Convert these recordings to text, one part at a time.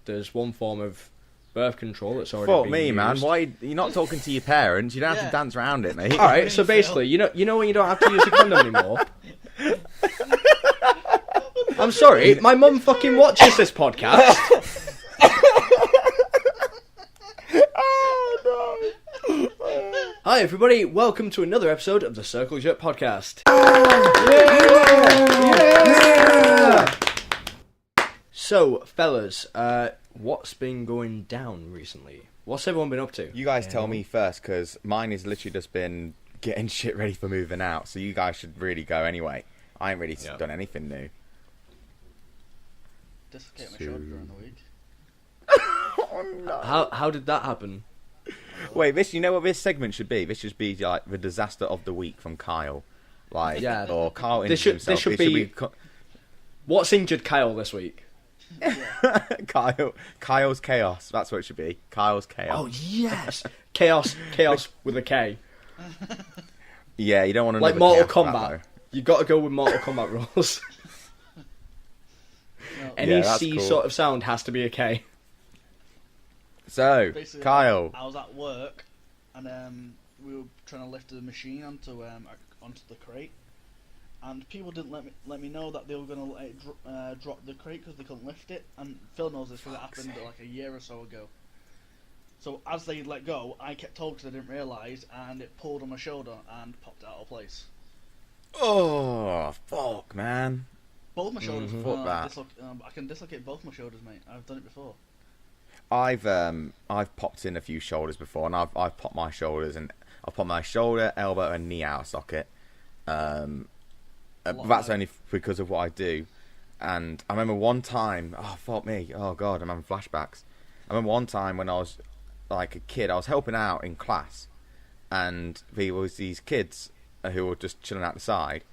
there's one form of birth control that's already Fuck been me, used. man. Why you're not talking to your parents? You don't have to dance around it, mate. All right, so basically, you know when you don't have to use a condom anymore. I'm sorry, my mum fucking watches this podcast. Oh no! Hi everybody, welcome to another episode of the Circle Jerk podcast. Yeah! So, fellas, what's been going down recently? What's everyone been up to? You guys tell me first, because mine has literally just been getting shit ready for moving out. So you guys should really go anyway. I ain't really done anything new. Dislocate my shoulder during the week. Oh no! How did that happen? Wait, you know what this segment should be? This should be like the disaster of the week from Kyle, like or Kyle injured himself. This should be what's injured Kyle this week. Kyle's chaos. That's what it should be. Kyle's chaos. Oh yes, chaos with a K. Yeah, you don't want to like Mortal Kombat. You got to go with Mortal Kombat rules. Any C cool. sort of sound has to be a K. So, Basically, Kyle. I was at work, and we were trying to lift the machine onto the crate, and people didn't let me know that they were going to let it drop the crate because they couldn't lift it. And Phil knows this because it happened like a year or so ago. So as they let go, I kept talking because I didn't realise, and it pulled on my shoulder and popped out of place. Oh, fuck, man. Both my shoulders. Fuck that. I can dislocate both my shoulders, mate. I've done it before. I've popped in a few shoulders before, and I've popped my shoulders, and I've popped my shoulder, elbow, and knee out of socket. But that's only because of what I do. And I remember one time, oh fuck me, oh god, I'm having flashbacks. I remember one time when I was like a kid, I was helping out in class, and there was these kids who were just chilling out the side,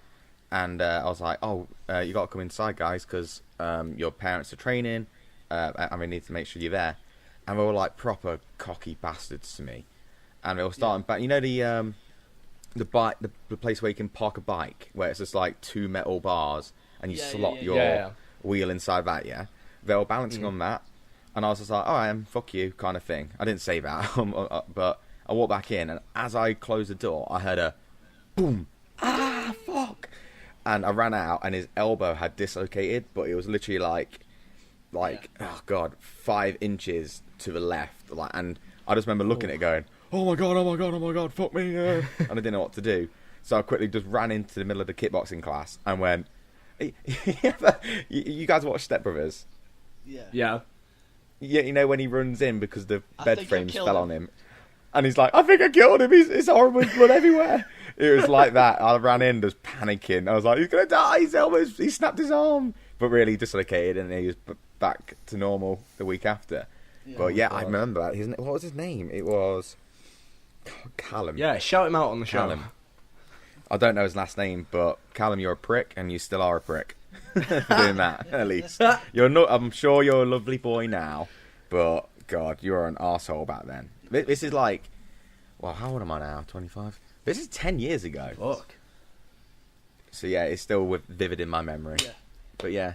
and I was like, oh, you got to come inside, guys, because your parents are training. And we need to make sure you're there. And they were like proper cocky bastards to me. And they were starting back. You know the place where you can park a bike, where it's just like two metal bars, and you slot your wheel inside that. Yeah, they were balancing on that, and I was just like, "Oh, fuck you," kind of thing. I didn't say that, but I walked back in, and as I closed the door, I heard a boom. Ah, fuck! And I ran out, and his elbow had dislocated, but it was literally oh god, 5 inches to the left, and I just remember looking at it going, oh my god, fuck me, and I didn't know what to do, so I quickly just ran into the middle of the kickboxing class and went, you guys watch Step Brothers? Yeah, you know when he runs in because the bed frames fell on him, and he's like, I think I killed him, it's horrible, blood everywhere. It was like that. I ran in just panicking. I was like, he's gonna die, he snapped his arm, but really dislocated, and he was back to normal the week after. But I remember that. What was his name? It was Callum. Yeah, shout him out on the show. Callum. I don't know his last name, but Callum, you're a prick, and you still are a prick for doing that. At least you're not. I'm sure you're a lovely boy now, but God, you were an arsehole back then. This is like, well, how old am I now? 25. This is 10 years ago. Fuck. So yeah, it's still vivid in my memory. Yeah. But yeah.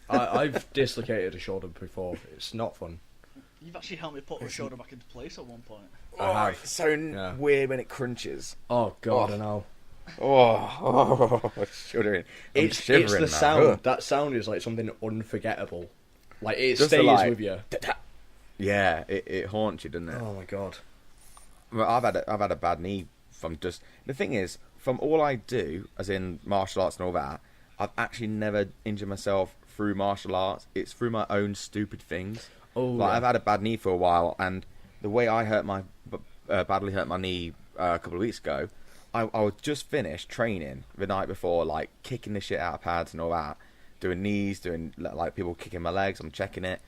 I've dislocated a shoulder before. It's not fun. You've actually helped me put my shoulder back into place at one point. Oh, it's so weird when it crunches. Oh god, I know. Shuddering. It's the sound. That sound is like something unforgettable. Like it just stays with you. Yeah, it haunts you, doesn't it? Oh my god. Well, I've had a bad knee from just. The thing is, from all I do, as in martial arts and all that, I've actually never injured myself through martial arts. It's through my own stupid things. I've had a bad knee for a while, and the way I badly hurt my knee a couple of weeks ago, I was just finished training the night before, like kicking the shit out of pads and all that, doing knees, doing like people kicking my legs. I'm checking it,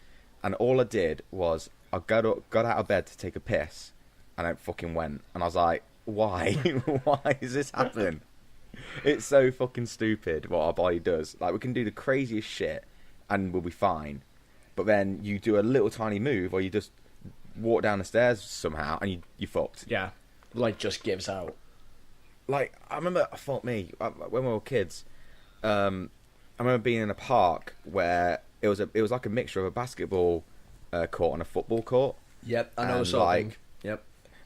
and all I did was I got out of bed to take a piss, and I fucking went, and I was like, why? Why is this happening? It's so fucking stupid what our body does. Like, we can do the craziest shit and we'll be fine, but then you do a little tiny move, or you just walk down the stairs somehow and you're fucked. Yeah, like just gives out. Like, I remember, when we were kids, I remember being in a park where it was like a mixture of a basketball court on a football court. Yep, I know And, the sort of like, thing. Yep.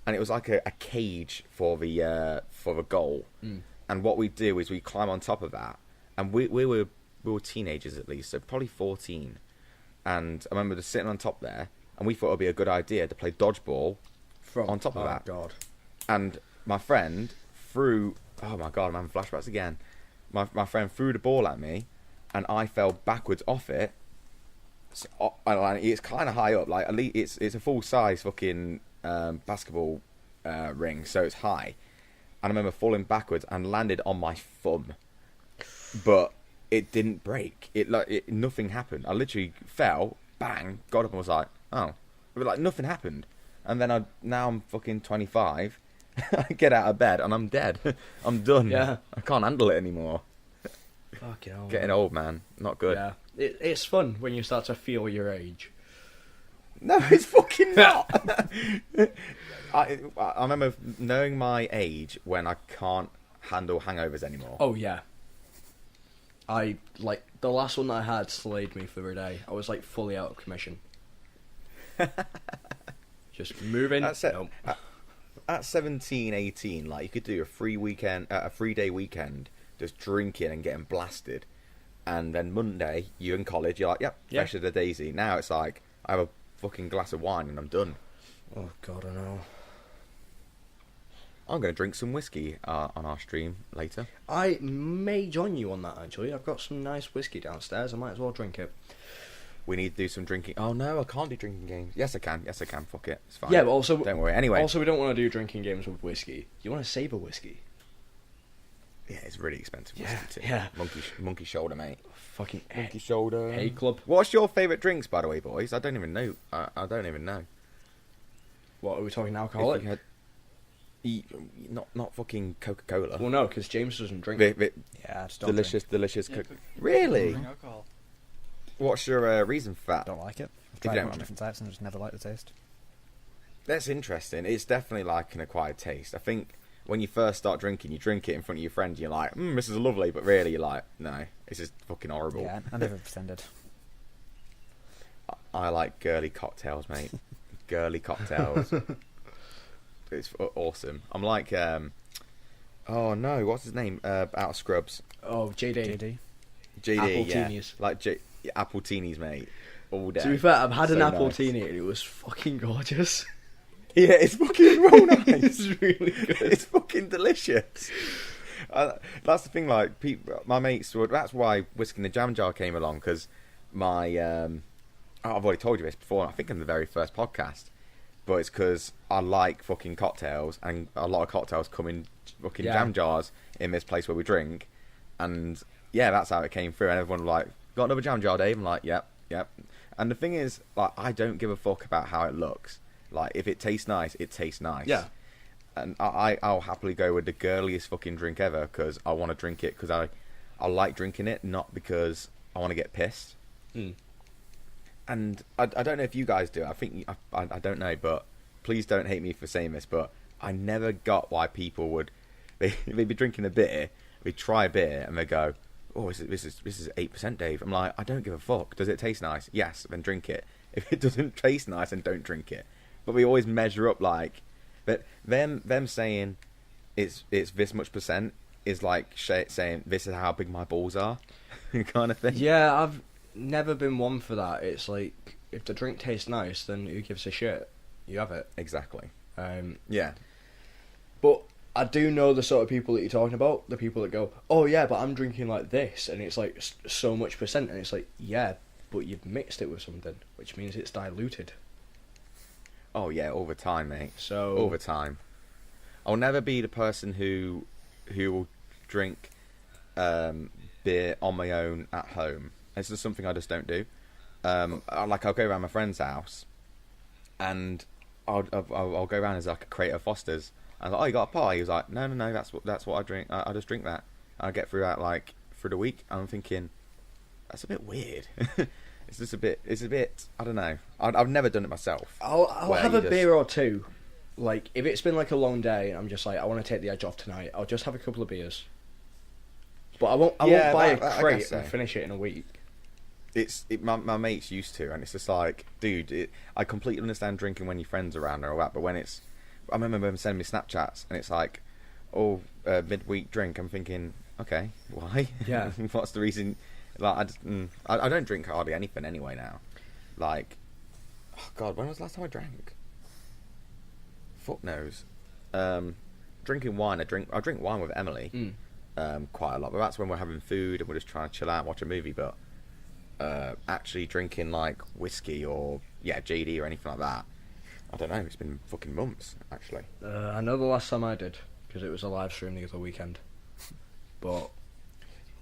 And it was like a cage for the goal. Mm. And what we do is we climb on top of that, and we were teenagers at least, so probably 14. And I remember just sitting on top there, and we thought it would be a good idea to play dodgeball on top of that. Oh God! And my friend threw. Oh my God! I'm having flashbacks again. My friend threw the ball at me, and I fell backwards off it. So, and it's kind of high up, like at least it's a full size fucking basketball ring, so it's high. And I remember falling backwards and landed on my thumb, but it didn't break. Nothing happened. I literally fell, bang, got up and was like, oh, but like nothing happened. And then now I'm fucking 25. I get out of bed and I'm dead. I'm done. Yeah. I can't handle it anymore. Fucking hell. Getting old, man. Not good. Yeah. It's fun when you start to feel your age. No, it's fucking not. I remember knowing my age when I can't handle hangovers anymore. Oh yeah. The last one that I had slayed me for a day. I was like fully out of commission. Just moving. That's it. Nope. At 17, 18, like you could do a 3-day weekend, just drinking and getting blasted, and then Monday you're in college, you're like, yep, Yeah. fresh as a daisy. Now it's like I have a fucking glass of wine and I'm done. Oh God, I know. I'm gonna drink some whiskey on our stream later. I may join you on that actually. I've got some nice whiskey downstairs. I might as well drink it. We need to do some drinking. Oh no, I can't do drinking games. Yes, I can. Fuck it, it's fine. Yeah, but also don't worry. Anyway, also we don't want to do drinking games with whiskey. You want to save a whiskey? yeah, it's really expensive whiskey too. Yeah. Monkey shoulder, mate. Fucking Monkey shoulder. Hey club. What's your favourite drinks, by the way, boys? I don't even know. I don't even know. What are we talking If alcoholic? you had- Not fucking Coca-Cola. Well, no, because James doesn't drink. Yeah, I just don't delicious. Yeah, Coke. Coke- Really? Drink alcohol. What's your reason for that? don't like it. I've If tried you a don't bunch of mind. different types and I just never liked the taste. That's interesting. It's definitely like an acquired taste. I think when you first start drinking, you drink it in front of your friend, and you're like, this is lovely, but really you're like, no, it's just fucking horrible. Yeah, I never pretended. I like girly cocktails, mate. Girly cocktails. It's awesome. I'm like, oh no, what's his name? Out of Scrubs. Oh, JD. JD. JD, Apple yeah. teenies. Like apple teenies, mate. All day. To be fair, I've had an So apple nice. teeny and it was fucking gorgeous. Yeah, it's fucking real nice. It's really good. It's fucking delicious. That's the thing. Like, my mates were. That's why Whiskey in the Jam Jar came along, because my. I've already told you this before. I think in the very first podcast, but it's because I like fucking cocktails, and a lot of cocktails come in fucking Yeah. jam jars in this place where we drink, and yeah, that's how it came through. And everyone was like, "Got another jam jar, Dave?" I'm like, "Yep." And the thing is, like, I don't give a fuck about how it looks. Like, if it tastes nice, it tastes nice. Yeah. And I'll happily go with the girliest fucking drink ever, because I want to drink it because I like drinking it, not because I want to get pissed. Mm. And I don't know if you guys do. I think I don't know, but please don't hate me for saying this. But I never got why people would they'd be drinking a beer, they'd try a beer, and they go, "Oh, this is 8%, Dave." I'm like, I don't give a fuck. Does it taste nice? Yes, then drink it. If it doesn't taste nice, then don't drink it. But we always measure up like, but them saying it's this much percent is like saying this is how big my balls are, kind of thing. Yeah, I've never been one for that. It's like, if the drink tastes nice, then who gives a shit? You have it. Exactly. Yeah. But I do know the sort of people that you're talking about. The people that go, "Oh yeah, but I'm drinking like this," and it's like so much percent, and it's like, yeah, but you've mixed it with something, which means it's diluted. Oh yeah, all the time, mate. So All the time. I'll never be the person who will drink beer on my own at home. It's just something I just don't do. I'll go around my friend's house, and I'll go around as like a crate of Fosters. I was like, "Oh, you got a pie?" He was like, "No, that's what I drink. I just drink that. I get through that like through the week." And I'm thinking, that's a bit weird. It's a bit. I don't know. I've never done it myself. I'll where have you a just- beer or two. Like, if it's been like a long day, and I'm just like, I want to take the edge off tonight, I'll just have a couple of beers. But I won't Yeah, buy that- a I crate guess and so. finish it in a week. my mates used to, and it's just like, dude, I completely understand drinking when your friends are around and all that, but when it's, I remember them sending me Snapchats, and it's like, oh, midweek drink. I'm thinking, okay, why? Yeah. What's the reason? Like, I don't drink hardly anything anyway now. Like, oh God, when was the last time I drank? Fuck knows. Drinking wine, I drink wine with Emily quite a lot, but that's when we're having food and we're just trying to chill out and watch a movie. But actually drinking like whiskey or JD or anything like that, I don't know. It's been fucking months actually. I know the last time I did, because it was a live stream the other weekend. But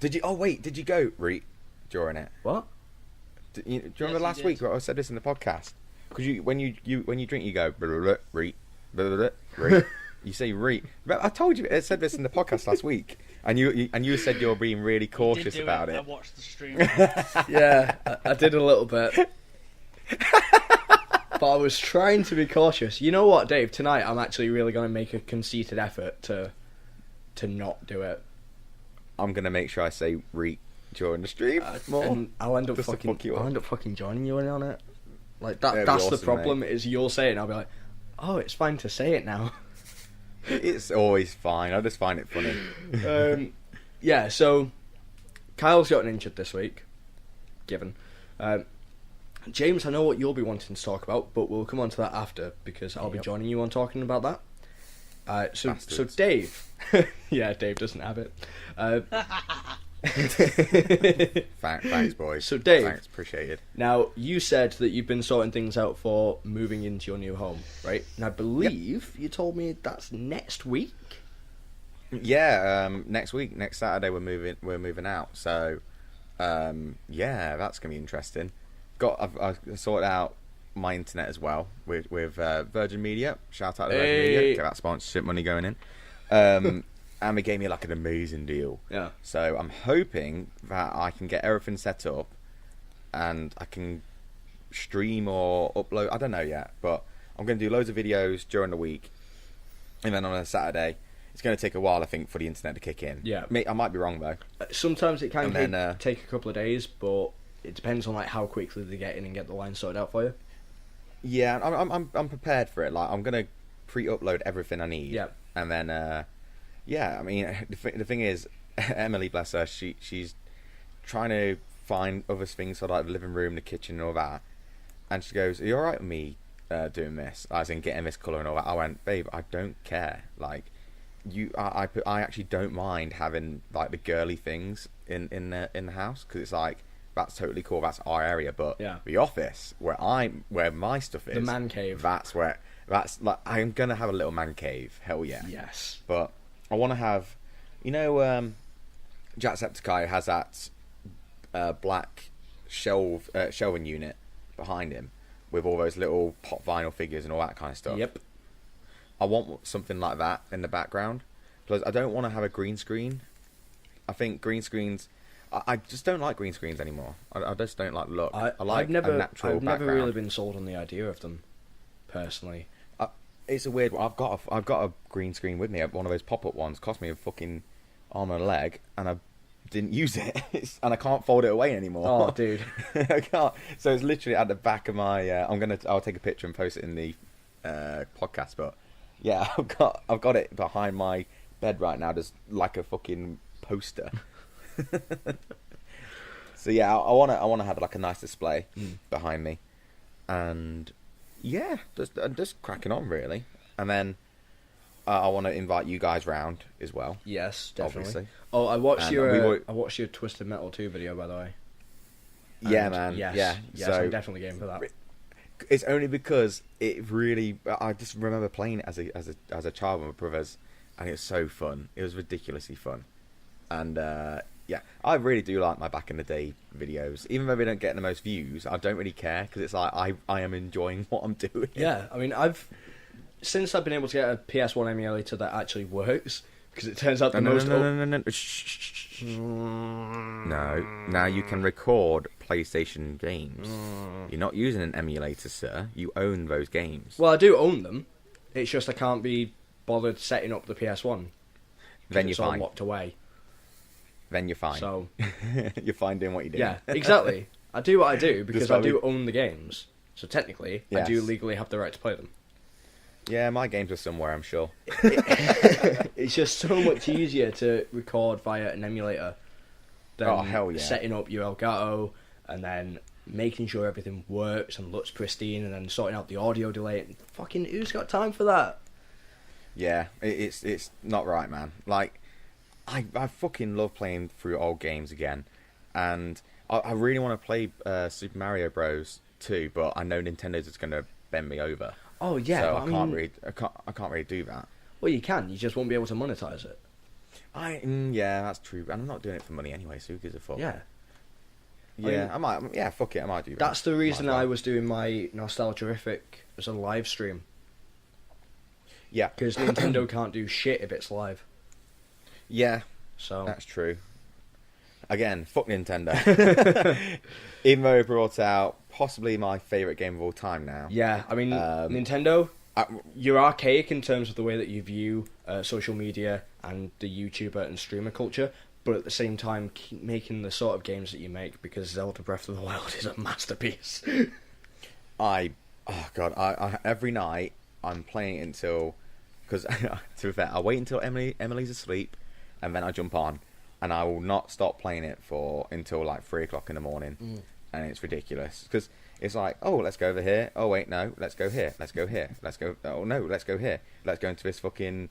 Did you? Oh wait, did you go during it? what? Do you Yes, remember you last did. week? I said this in the podcast. Because when you drink, you go reet. You say reet. But I told you. I said this in the podcast last week, and you said you're being really cautious Did do about I it. watched the stream. Yeah, I did a little bit. But I was trying to be cautious. You know what, Dave? Tonight I'm actually really going to make a conceited effort to not do it. I'm gonna make sure I say reet during the stream more. And I'll end up Just to fucking. fuck you up. I'll end up fucking joining you in on it. Like that. That'd be That's the awesome, problem. mate. Is you'll say it, and I'll be like, oh, it's fine to say it now. It's always fine. I just find it funny. Yeah. So Kyle's gotten injured this week. Given. James, I know what you'll be wanting to talk about, but we'll come on to that after because I'll be Yep. joining you on talking about that. So Bastards. Dave, yeah, Dave doesn't have it. Thanks, boys. So, Dave. Thanks, appreciate it. Now, you said that you've been sorting things out for moving into your new home, right? And I believe you told me that's next week. Yeah, next week, next Saturday, we're moving out. So, that's gonna be interesting. I've sorted out my internet as well with Virgin Media. Shout out to Virgin Media. Get that sponsorship money going in. And they gave me like an amazing deal. Yeah. So I'm hoping that I can get everything set up and I can stream or upload. I don't know yet, but I'm going to do loads of videos during the week. And then on a Saturday, it's going to take a while, I think, for the internet to kick in. Yeah. I might be wrong, though. Sometimes it can And then, take a couple of days, but it depends on like how quickly they get in and get the line sorted out for you. Yeah, I'm prepared for it. Like, I'm going to pre-upload everything I need. Yeah. And then, I mean, the thing is, Emily, bless her, she's trying to find other things for like the living room, the kitchen, and all that. And she goes, "Are you alright with me doing this? As in getting this colour and all that?" I went, "Babe, I don't care. Like, I actually don't mind having like the girly things in the house because it's like that's totally cool. That's our area. But Yeah. the office where my stuff is, The man cave. That's like I'm gonna have a little man cave. Hell yeah. Yes. But I want to have, Jacksepticeye has that black shelving unit behind him with all those little pop vinyl figures and all that kind of stuff. Yep. I want something like that in the background. Plus, I don't want to have a green screen. I think green screens. I just don't like green screens anymore. I just don't like the look. I like I've never, a natural I've never background. really been sold on the idea of them, personally. It's a weird one. I've got a green screen with me. One of those pop-up ones. Cost me a fucking arm and a leg, and I didn't use it. And I can't fold it away anymore. Oh, dude. I can't. So it's literally at the back of my. I'll take a picture and post it in the podcast. But yeah, I've got it behind my bed right now, just like a fucking poster. So yeah, I wanna have like a nice display behind me, and yeah, just cracking on really. And then I want to invite you guys round as well. Yes, definitely. Obviously. Oh, I watched And I watched your Twisted Metal 2 video, by the way. Yeah, And man. Yes, Yeah. Yes, So I'm definitely game for that. it's only because it really. I just remember playing it as a child with my brothers, and it was so fun. It was ridiculously fun, and yeah, I really do like my back in the day videos. Even though they don't get the most views, I don't really care because it's like I am enjoying what I'm doing. Yeah, I mean, since I've been able to get a PS1 emulator that actually works, because it turns out the most. No. Shh. No. Now you can record PlayStation games. You're not using an emulator, sir. You own those games. Well, I do own them. It's just I can't be bothered setting up the PS1. Then you're it's all fine. locked away. Then you're fine. So You're fine doing what you do. yeah, exactly. I do what I do because I like do own the games. So technically, I do Yes. legally have the right to play them. Yeah, my games are somewhere, I'm sure. It's just so much easier to record via an emulator than Oh, hell yeah. setting up your Elgato and then making sure everything works and looks pristine and then sorting out the audio delay. Fucking who's got time for that? Yeah, it's not right, man. Like, I fucking love playing through old games again, and I really want to play Super Mario Bros. 2, but I know Nintendo's just going to bend me over. Oh yeah, so but I can't really do that. Well, you can. You just won't be able to monetize it. Yeah, that's true. And I'm not doing it for money anyway, so who gives a fuck? Yeah. Yeah, I might. Yeah, fuck it, I might do that. That's the reason Might as well. I was doing my Nostalgiarific as a live stream. Yeah, Because Nintendo can't do shit if it's live. yeah, So that's true. Again, fuck Nintendo. Even though it brought out possibly my favourite game of all time now. yeah, I mean Nintendo, you're archaic in terms of the way that you view social media and the YouTuber and streamer culture, but at the same time keep making the sort of games that you make because Zelda Breath of the Wild is a masterpiece. Oh god, I every night I'm playing it until, because to be fair, I wait until Emily's asleep, and then I jump on, and I will not stop playing it until like 3 o'clock in the morning, and it's ridiculous because it's like, oh, let's go over here. Oh wait, no, let's go here. Let's go here. Let's go. Oh no, let's go here. Let's go into this fucking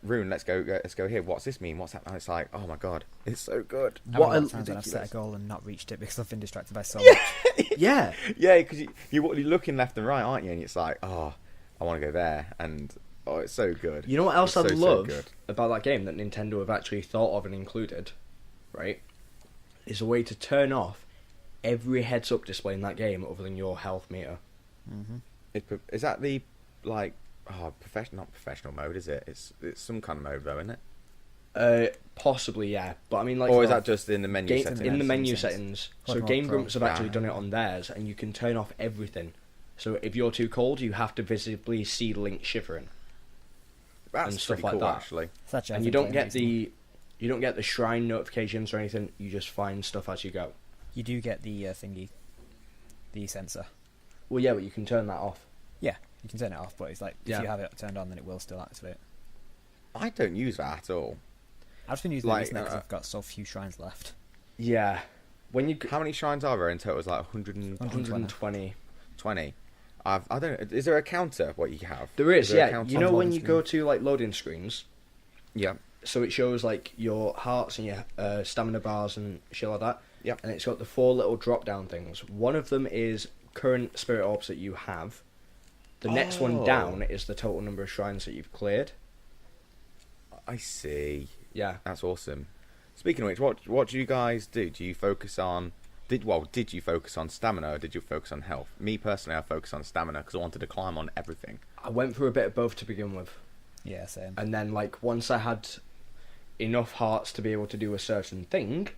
room. Let's go here. What's this mean? What's that? And it's like, oh my god, it's so good. What What I- times when I've set a goal and not reached it because I've been distracted by so Yeah. much. Yeah, Yeah, because you're looking left and right, aren't you? And it's like, oh, I want to go there, and oh, it's so good. you know what else It's I so love good. about that game that Nintendo have actually thought of and included, right? Is a way to turn off every heads-up display in that game other than your health meter. Is that the like not professional mode? Is it? It's some kind of mode though, isn't it? Possibly, yeah. But I mean, like, Or is for that just in the menu game, settings? in the menu settings. settings? Like So Mod Game Pro. Grumps have actually Ah. done it on theirs, and you can turn off everything. So if you're too cold, you have to visibly see Link shivering, That's and stuff pretty like cool, that. actually. It's actually, I and you think, don't playing get recently. you don't get the shrine notifications or anything. You just find stuff as you go. You do get the thingy, the sensor. Well, yeah, but you can turn that off. Yeah, you can turn it off, but it's like Yeah. if you have it turned on, then it will still activate. I don't use that at all. I've just been using Like, it recently because uh, I've got so few shrines left. Yeah, when you How many shrines are there in total? It's like 120. 120. I don't. Is there a counter? What you have? There is, there a yeah. counter You on know the when loading you go to like loading screens, Yeah. so it shows like your hearts and your stamina bars and shit like that. Yep. And it's got the 4 little drop down things. One of them is current spirit orbs that you have. The next one Oh. down is the total number of shrines that you've cleared. I see. Yeah. That's awesome. Speaking of which, what do you guys do? Do you focus on? Did you focus on stamina or did you focus on health? Me personally, I focus on stamina because I wanted to climb on everything. I went through a bit of both to begin with. Yeah, same. And then like once I had enough hearts to be able to do a certain thing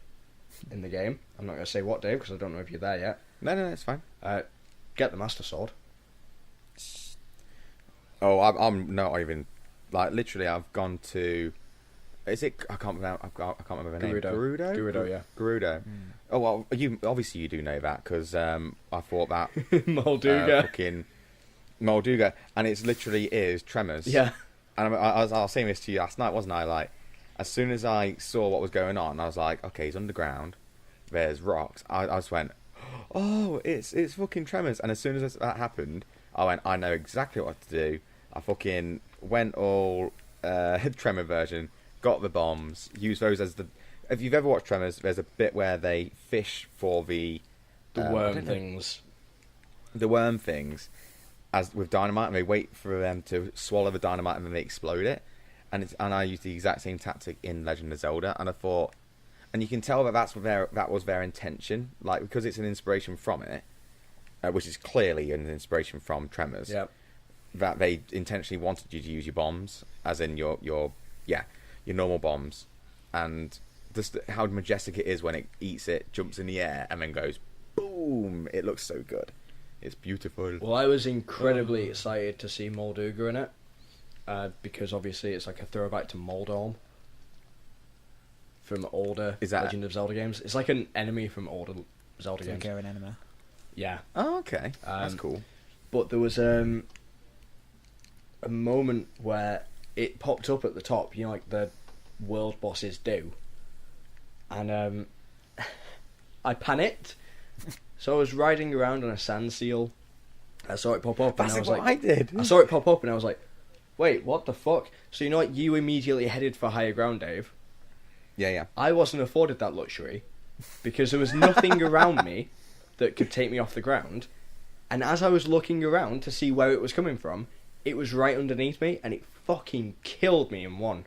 in the game, I'm not going to say what, Dave, because I don't know if you're there yet. No, it's fine. Get the Master Sword. Oh, I'm not even like literally. I've gone to. Is it? I can't remember. I can't remember the name. Gerudo. Gerudo, yeah. Gerudo. Oh well, you obviously you do know that because I thought that Molduga. fucking Molduga, and it's literally is Tremors. Yeah. And I was saying this to you last night, wasn't I? Like, as soon as I saw what was going on, I was like, okay, he's underground. There's rocks. I just went, oh, it's fucking Tremors. And as soon as that happened, I went, I know exactly what to do. I fucking went all Tremor version, got the bombs, used those as the. If you've ever watched Tremors, there's a bit where they fish for the I worm don't know, things. the worm things, as with dynamite, and they wait for them to swallow the dynamite and then they explode it. And I used the exact same tactic in Legend of Zelda, and I thought, and you can tell that that was their intention, like because it's an inspiration from it, which is clearly an inspiration from Tremors. Yep. That they intentionally wanted you to use your bombs, as in your normal bombs, and just how majestic it is when it eats it, jumps in the air, and then goes boom. It looks so good. It's beautiful. Well, I was incredibly excited to see Molduga in it, because obviously it's like a throwback to Moldorm from older Is that- Legend of Zelda games. It's like an enemy from older Zelda games. TheKryl anime. Yeah. Oh, okay. That's Um, cool. But there was a moment where it popped up at the top, you know, like the world bosses do. And I panicked. So I was riding around on a sand seal. I saw it pop up and That's I was what like... I did. I saw it pop up and I was like, wait, what the fuck? So you know what, you immediately headed for higher ground, Dave. Yeah. I wasn't afforded that luxury because there was nothing around me that could take me off the ground. And as I was looking around to see where it was coming from, it was right underneath me and it fucking killed me in one.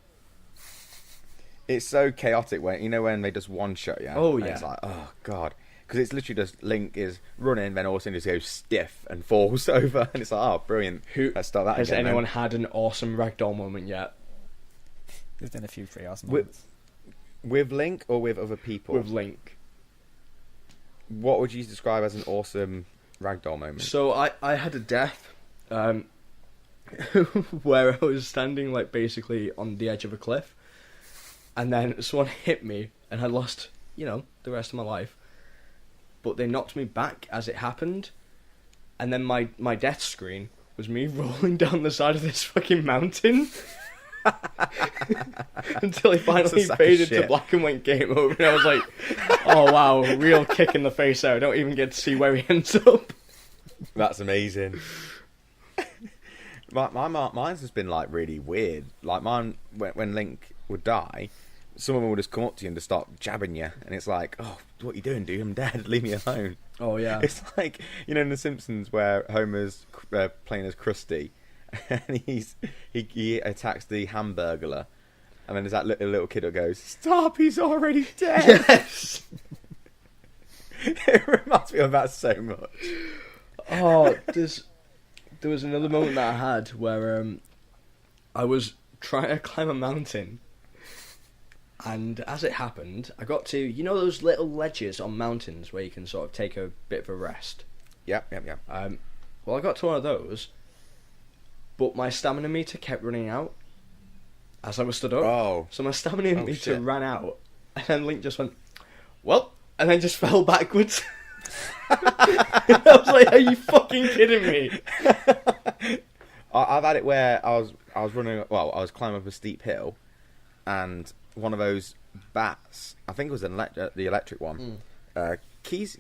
It's so chaotic when they just one shot you. Oh, and yeah. It's like, oh god, because it's literally just Link is running, then all of a sudden just goes stiff and falls over, and it's like, oh, brilliant. Let's start that Has again. anyone had an awesome ragdoll moment yet? There's been a few pretty awesome With- moments. With Link or with other people? With Link. What would you describe as an awesome ragdoll moment? So I had a death where I was standing like basically on the edge of a cliff, and then someone hit me and I lost, the rest of my life. But they knocked me back as it happened, and then my death screen was me rolling down the side of this fucking mountain until it finally That's a sack of faded to shit. black and went game over, and I was like, oh wow, real kick in the face there. I don't even get to see where he ends up. That's amazing. Mine's just been like really weird. Like mine, when Link would die, some of them would just come up to you and just start jabbing you, and it's like, oh, what are you doing, dude? I'm dead. Leave me alone. Oh yeah. It's like in The Simpsons where Homer's playing as Krusty, and he attacks the Hamburglar, and then there's that little kid that goes, "Stop! He's already dead." Yes. It reminds me of that so much. Oh, there was another moment that I had where I was trying to climb a mountain, and as it happened, I got to those little ledges on mountains where you can sort of take a bit of a rest. Yep. Well, I got to one of those, but my stamina meter kept running out as I was stood up. Oh. So my stamina meter shit. ran out, and then Link just went, well, and then just fell backwards. I was like, are you fucking kidding me? I've had it where I was running. Well, I was climbing up a steep hill, and one of those bats. I think it was the electric one. Keys.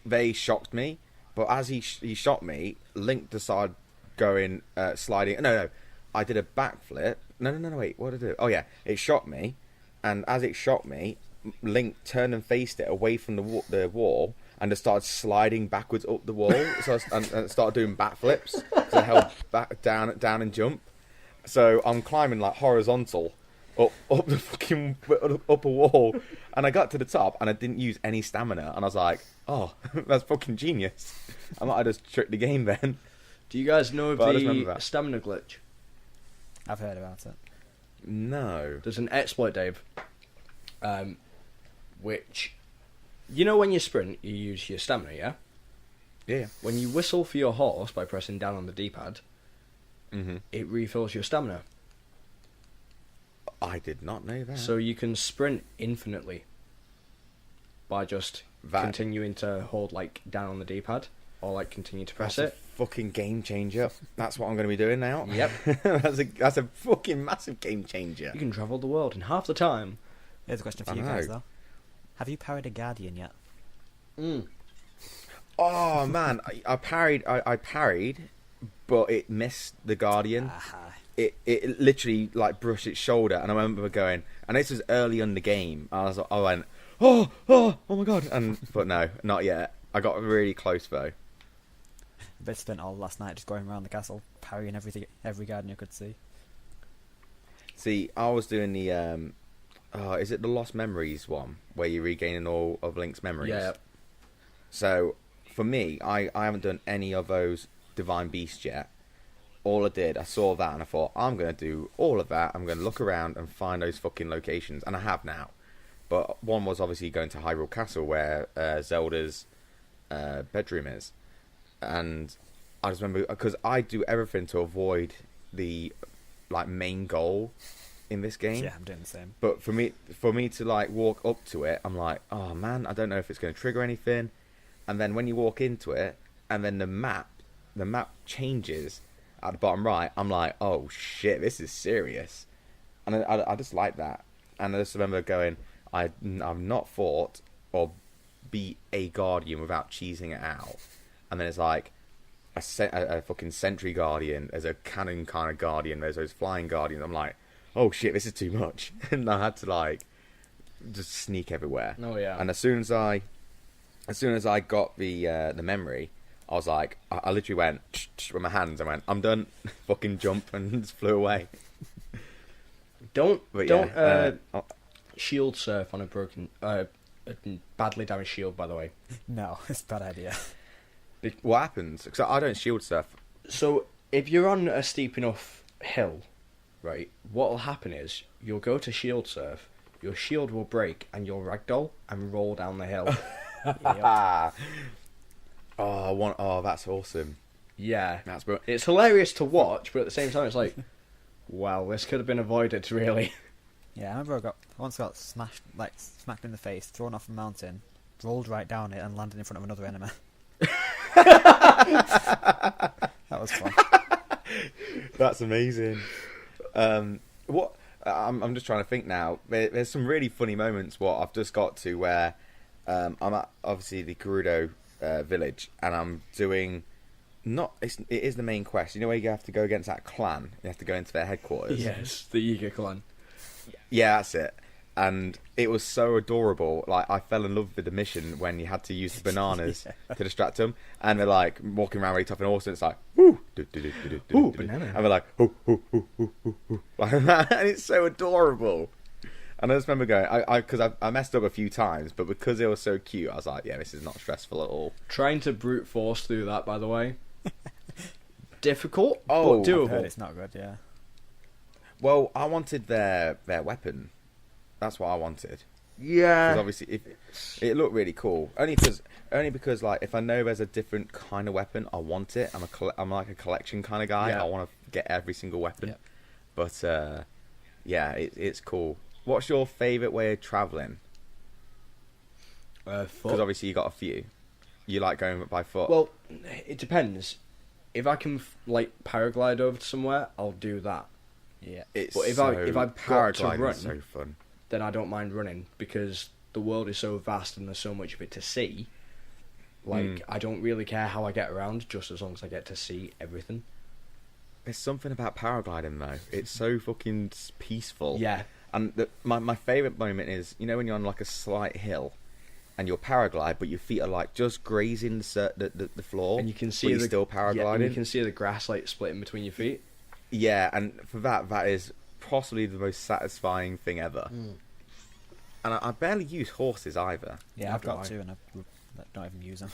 They shocked me, but as he shot me, Link decided going sliding. No, I did a backflip. No, wait, what did I do? Oh yeah, it shot me, and as it shot me, Link turned and faced it away from the wall, and just started sliding backwards up the wall. So and started doing backflips. So I held back down and jump. So I'm climbing like horizontal up the fucking upper wall, and I got to the top, and I didn't use any stamina, and I was like, oh, that's fucking genius. I might have just tricked the game then. Do you guys know of But I just remember the that. stamina glitch? I've heard about it. No. There's an exploit, Dave, which, when you sprint, you use your stamina, yeah? Yeah. When you whistle for your horse by pressing down on the D-pad, Mm-hmm. it refills your stamina. I did not know that. So you can sprint infinitely by just continuing to hold down on the D-pad or continue to press That's it. a fucking game changer. That's what I'm going to be doing now. Yep. that's a fucking massive game changer. You can travel the world in half the time. Here's a question for I you guys, know. though. Have you parried a Guardian yet? Oh man, I parried, but it missed the Guardian. Aha. It literally brushed its shoulder, and I remember going, and this was early in the game. I went, oh my god, but no, not yet. I got really close though. I spent all last night just going around the castle, parrying every Guardian I could see. See, I was doing the is it the Lost Memories one where you're regaining all of Link's memories? Yeah. So for me, I haven't done any of those Divine Beasts yet. All I did, I saw that and I thought, I'm going to do all of that. I'm going to look around and find those fucking locations. And I have now. But one was obviously going to Hyrule Castle where Zelda's bedroom is. And I just remember, because I do everything to avoid the main goal in this game. Yeah, I'm doing the same. But for me to like walk up to it, I'm like, oh man, I don't know if it's going to trigger anything. And then when you walk into it, and then the map changes at the bottom right, I'm like, oh shit, this is serious. And I just like that. And I just remember going, I've not fought or beat a Guardian without cheesing it out. And then it's like a fucking Sentry Guardian, there's a cannon kind of Guardian, there's those flying Guardians. I'm like, oh shit, this is too much. And I had to like just sneak everywhere. Oh yeah. And as soon as I got the memory, I was like, I literally went with my hands. I went, I'm done. Fucking jump and just flew away. Don't yeah, shield surf on a broken, a badly damaged shield. By the way. No, it's a bad idea. What happens? Because I don't shield surf. So if you're on a steep enough hill, right, what will happen is you'll go to shield surf, your shield will break, and you'll ragdoll and roll down the hill. Yep. Oh, that's awesome. Yeah, That's brilliant. it's hilarious to watch, but at the same time, it's like, wow, this could have been avoided, really. Yeah, I remember I once got smacked in the face, thrown off a mountain, rolled right down it, and landed in front of another enemy. That was fun. That's amazing. What? I'm just trying to think now. There's some really funny moments. What I've just got to where I'm at obviously the Gerudo village, and I'm doing it is the main quest. You know where you have to go against that clan. You have to go into their headquarters. Yes, the Yiga clan. Yeah, that's it. And it was so adorable. Like, I fell in love with the mission when you had to use the bananas to distract them. And they're like walking around really tough and awesome. It's like, woo, Ooh, banana. and they're like, hoo, hoo, hoo, hoo, hoo, hoo. And it's so adorable. And I just remember going, because I messed up a few times, but because it was so cute, I was like, yeah, this is not stressful at all. Trying to brute force through that, by the way. Difficult, Oh, but I've heard doable. it's not good, yeah. Well, I wanted their weapon. That's what I wanted. Yeah. Because obviously, it looked really cool. Only because like if I know there's a different kind of weapon, I want it. I'm like a collection kind of guy. Yeah. I want to get every single weapon. Yep. But yeah, it's cool. What's your favourite way of travelling? Because obviously you got a few. You like going by foot. Well, it depends. If I can like paraglide over to somewhere, I'll do that. Yeah. it's but if so, I've got to paragliding run- is so fun. Then I don't mind running because the world is so vast and there's so much of it to see. Like, I don't really care how I get around, just as long as I get to see everything. There's something about paragliding though. It's so fucking peaceful. Yeah. And my favourite moment is, you know, when you're on like a slight hill and you're paraglide, but your feet are like just grazing the floor, And you can see but you're the still Yeah, and paragliding. you can see the grass like splitting between your feet. Yeah, and for that is possibly the most satisfying thing ever. And I barely use horses either. Yeah, Not I've got gonna two and I don't even use them.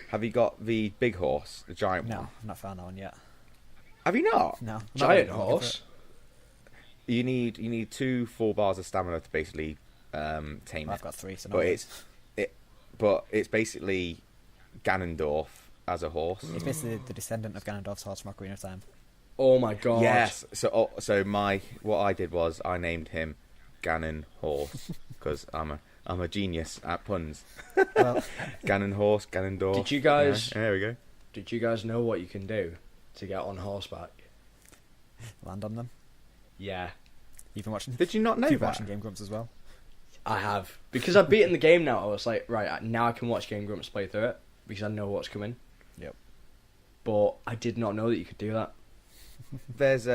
Have you got the big horse, the giant No, one? I've not found that one yet. Have you not? No. I'm not Giant really looking for horse. You need 2 full bars of stamina to basically tame it. it. I've got three, so no. But it's basically Ganondorf as a horse. It's basically the descendant of Ganondorf's horse from Ocarina of Time. Oh my god. Yes. So what I did was I named him Ganon Horse because I'm a genius at puns. Well, Ganon Horse, Ganondorf. Did you guys- There we go. Did you guys know what you can do to get on horseback? land on them. Yeah, You've been watching. Did you not know You've been that? watching Game Grumps as well. I have. Because I've beaten the game now, I was like, right, now I can watch Game Grumps play through it because I know what's coming. Yep. But I did not know that you could do that. There's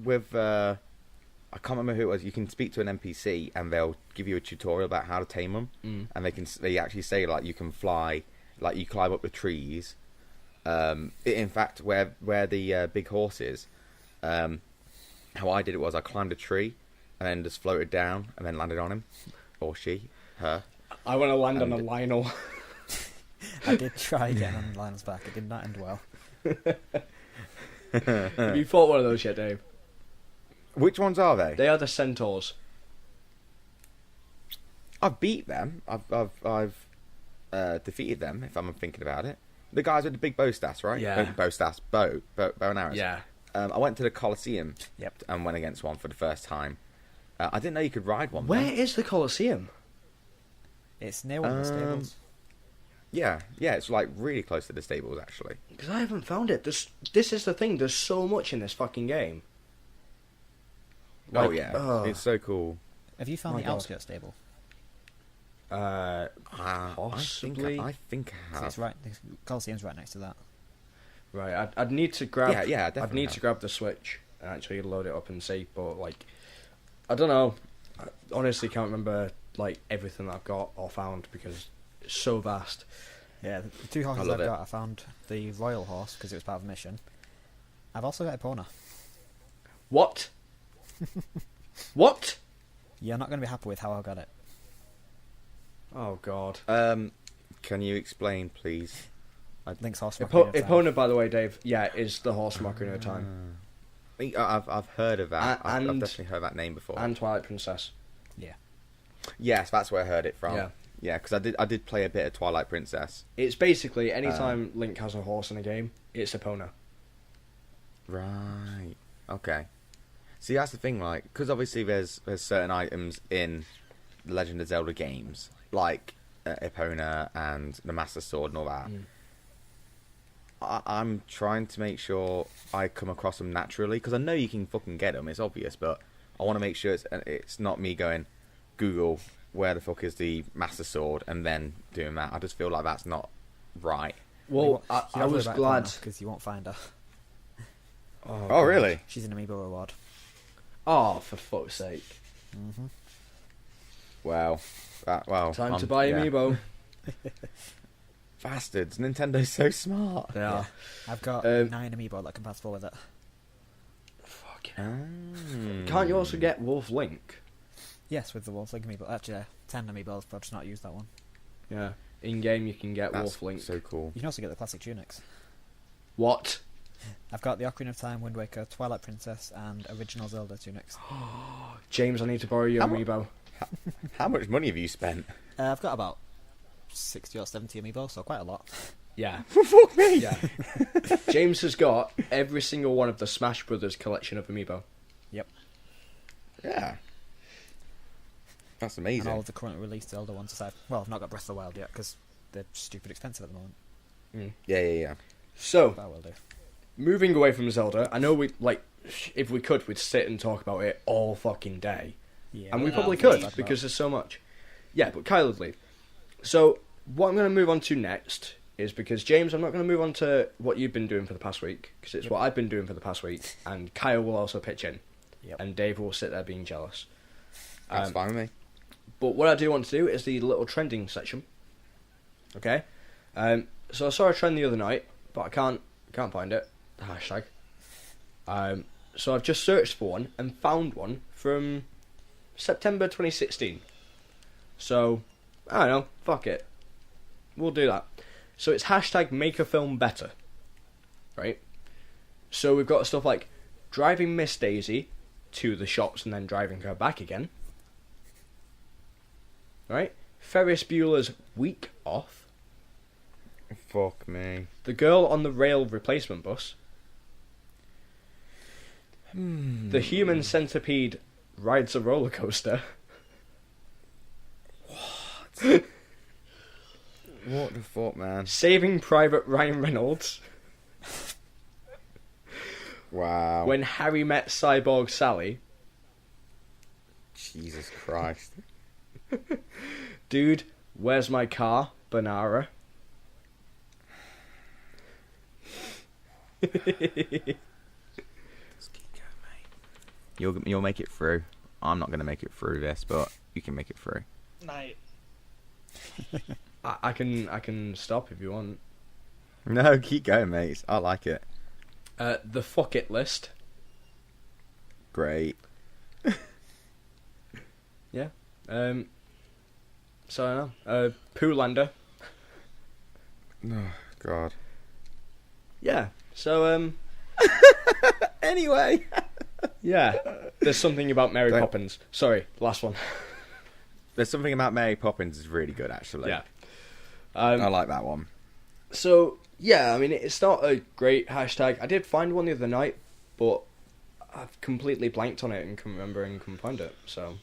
with I can't remember who it was. You can speak to an NPC and they'll give you a tutorial about how to tame them. And they actually say like you can fly, like you climb up the trees. In fact, where the big horse is, how I did it was I climbed a tree and then just floated down and then landed on him, or she, her. I want to land on a And- Lionel. I did try getting on Lionel's back. It did not end well. Have you fought one of those yet, Dave? Which ones are they? They are the centaurs. I've beat them. I've defeated them. If I'm thinking about it, the guys with the big bow staffs, right? Yeah. Bow staffs, bow and arrows. Yeah. I went to the Coliseum. Yep. And went against one for the first time. I didn't know you could ride one. Where though. is the Colosseum? It's near one of the stables. Yeah, it's like really close to the stables actually. Because I haven't found it. This is the thing. There's so much in this fucking game. Oh Like, yeah, it's so cool. Have you found My the God. outskirts stable? Possibly. I think I have. It's right. The Coliseum's right next to that. Right, I'd need to grab. Yeah, I'd definitely need have. to grab the Switch and actually load it up and see. But like, I don't know. I honestly can't remember like everything that I've got or found because it's so vast. Yeah, the two horses love I've it. got, I found the royal horse because it was part of a mission. I've also got Epona. What? What? You're not going to be happy with how I got it. Oh God. Can you explain, please? Link's horse. from Ocarina of Time. Epona, by the way, Dave. Yeah, is the horse from Ocarina of Time I've heard of that. I've and- definitely heard that name before. and Twilight Princess. Yeah. Yes, that's where I heard it from. Yeah. Yeah, because I did play a bit of Twilight Princess. It's basically anytime Link has a horse in a game, it's Epona. Right. Okay. See, that's the thing, like, because obviously there's certain items in the Legend of Zelda games, like Epona and the Master Sword and all that. I'm trying to make sure I come across them naturally, because I know you can fucking get them, it's obvious, but I want to make sure it's not me going, Google, where the fuck is the Master Sword, and then doing that. I just feel like that's not right. Well, I was glad. because you won't find her. Oh, really? She's an amiibo reward. Oh, for fuck's sake! Mm-hmm. Wow. Time to buy Amiibo. Bastards, Nintendo's so smart. Yeah. I've got 9 amiibo that are compatible with it. Fucking. Can't you also get Wolf Link? Yes, with the Wolf Link amiibo. Actually, 10 amiibos, but I've just not used that one. Yeah. In game, you can get That's Wolf Link. so cool. You can also get the classic tunics. What? I've got the Ocarina of Time, Wind Waker, Twilight Princess, and original Zelda tunics. James, I need to borrow your Amiibo. How much money have you spent? I've got about 60 or 70 amiibo, so quite a lot. Yeah. Fuck me. Yeah. James has got every single one of the Smash Brothers collection of Amiibo. Yep. Yeah. That's And amazing. all of the currently released Zelda ones aside. Well, I've not got Breath of the Wild yet, because they're stupid expensive at the moment. Yeah. So, But I will do. moving away from Zelda, I know if we could, we'd sit and talk about it all fucking day. Yeah, And we Yeah, probably please. could, because there's so much. Yeah, but Kyle would leave. So, what I'm going to move on to next is because, James, I'm not going to move on to what you've been doing for the past week, because it's what I've been doing for the past week, and Kyle will also pitch in. Yep. And Dave will sit there being jealous. That's fine with me. But what I do want to do is the little trending section. Okay? So I saw a trend the other night, but I can't find it. The hashtag. So I've just searched for one and found one from September 2016. So, I don't know, fuck it. We'll do that. So it's hashtag make a film better. Right? So we've got stuff like driving Miss Daisy to the shops and then driving her back again. Right? Ferris Bueller's Week Off. Fuck me. The Girl on the Rail replacement bus. The Human Centipede rides a roller coaster. What the fuck, man? Saving Private Ryan Reynolds. Wow. When Harry Met Cyborg Sally. Jesus Christ. Dude, Where's My Car? Banara. You'll make it through. I'm not gonna make it through this, but you can make it through. Night. I can stop if you want. No, keep going, mate. I like it. The Fuck It List. Great. Yeah. So I don't know. Poolander. Oh, God. Yeah. So Anyway. yeah. There's something about Mary Don't- Poppins. Sorry, last one. There's something about Mary Poppins is really good, actually. Yeah. I like that one. So yeah, I mean it's not a great hashtag. I did find one the other night, but I've completely blanked on it and can't remember and couldn't find it. So,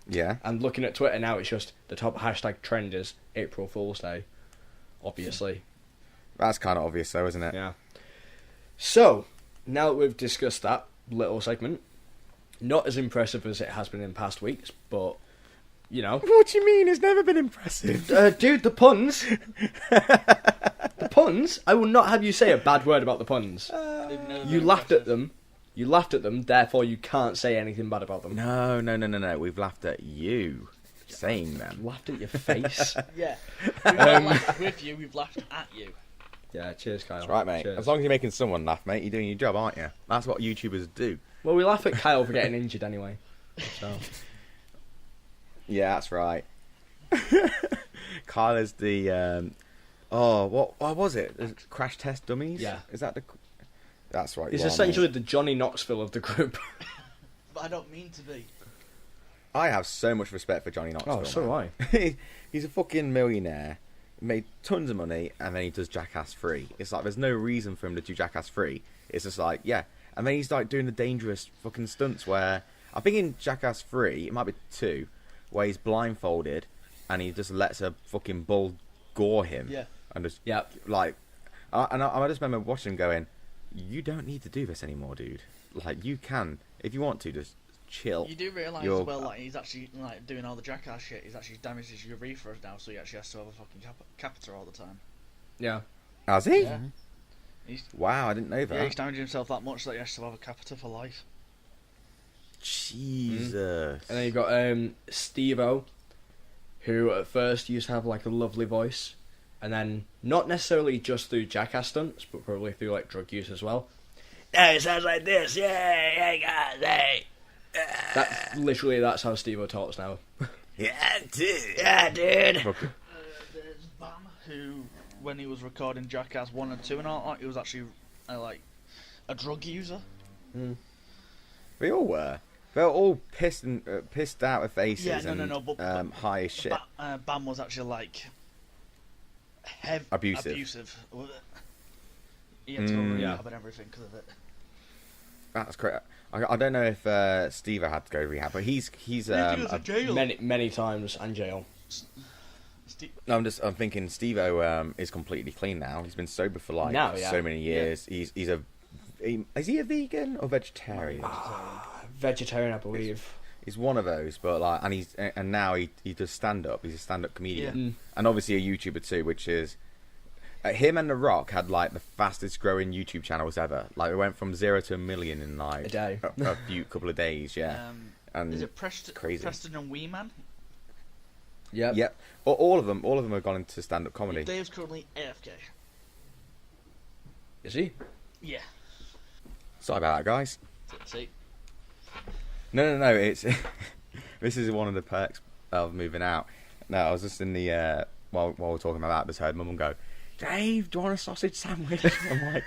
Yeah. and looking at Twitter now, it's just the top hashtag trend is April Fool's Day, obviously. That's kind of obvious, though, isn't it? Yeah. So, now that we've discussed that little segment, not as impressive as it has been in past weeks, but, you know. What do you mean? It's never been impressive. Dude, the puns. The puns. I will not have you say a bad word about the puns. You laughed at them. You laughed at them, therefore you can't say anything bad about them. No. We've laughed at you saying them. Laughed at your face. Yeah. We've not laughed with you, we've laughed at you. Yeah, cheers, Kyle. That's right, mate. Cheers. As long as you're making someone laugh, mate, you're doing your job, aren't you? That's what YouTubers do. Well, we laugh at Kyle for getting injured anyway. So. Yeah, that's right. Kyle is the what was it? Crash Test Dummies? Yeah. Is that the? That's right. He's you are, essentially mate. the Johnny Knoxville of the group. But I don't mean to be. I have so much respect for Johnny Knoxville. Oh, so do I. He's a fucking millionaire, made tons of money, and then he does Jackass 3. It's like there's no reason for him to do Jackass 3. It's just like, yeah. And then he's like doing the dangerous fucking stunts where, I think in Jackass 3, it might be 2, where he's blindfolded and he just lets a fucking bull gore him. Yeah. And just, Yep. like, I just remember watching him going, you don't need to do this anymore, dude. Like, you can, if you want to, just chill. You do realise You're- as well, like, he's actually, like, doing all the jackass shit, he's actually damaged his urethra now, so he actually has to have a fucking catheter all the time. Yeah. Has he? Yeah. He's, Wow, I didn't know that. yeah, he's damaged himself that much that he has to have a catheter for life. Jesus. And then you've got Steve-O, who at first used to have like a lovely voice, and then not necessarily just through Jackass stunts, but probably through like drug use as well. Yeah, it sounds like this. Yeah, hey guys, hey. That's how Steve-O talks now. Yeah, dude. Yeah, dude. There's Bam, who, when he was recording Jackass 1 and 2 and all that, he was actually, like, a drug user. We all were. They were all pissed out of faces Yeah, no, and but high as shit. Bam was actually, like, Abusive. He had to go to Yeah. rehab and everything because of it. That's correct. I don't know if Steve had to go to rehab, but he's He was in jail. Many times and jail. No, I'm thinking Steve-O is completely clean now. He's been sober for like Now, yeah. so many years. Is he a vegan or vegetarian? Vegetarian, I believe. He's one of those, but like, and now he does stand up. He's a stand up comedian, Yeah. and obviously a YouTuber too, which is him and The Rock had like the fastest growing YouTube channels ever. Like it went from 0 to 1 million in like A day. a couple of days. Yeah, and Is it Preston, crazy. Preston and Wee Man? Yep. Yep. All of them have gone into stand up comedy. Dave's currently AFK. Is he? Yeah. Sorry about that, guys. See? No. It's this is one of the perks of moving out. No, I was just in the while we're talking about that, just heard Mum go, "Dave, do you want a sausage sandwich?" I'm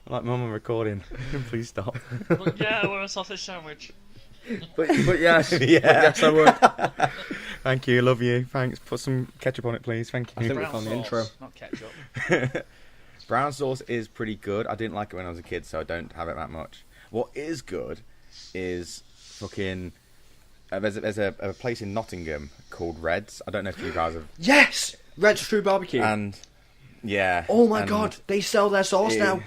like, Mum, I'm recording. Please stop. But yeah, I want a sausage sandwich. But yes. Yeah. But yes, I would. Thank you, love you. Thanks. Put some ketchup on it, please. Thank I you. think we Brown found the sauce, intro. not ketchup. Brown sauce is pretty good. I didn't like it when I was a kid, so I don't have it that much. What is good is fucking. There's a place in Nottingham called Red's. I don't know if you guys have. Yes! Red True Barbecue. And yeah. Oh my and god, they sell their sauce now.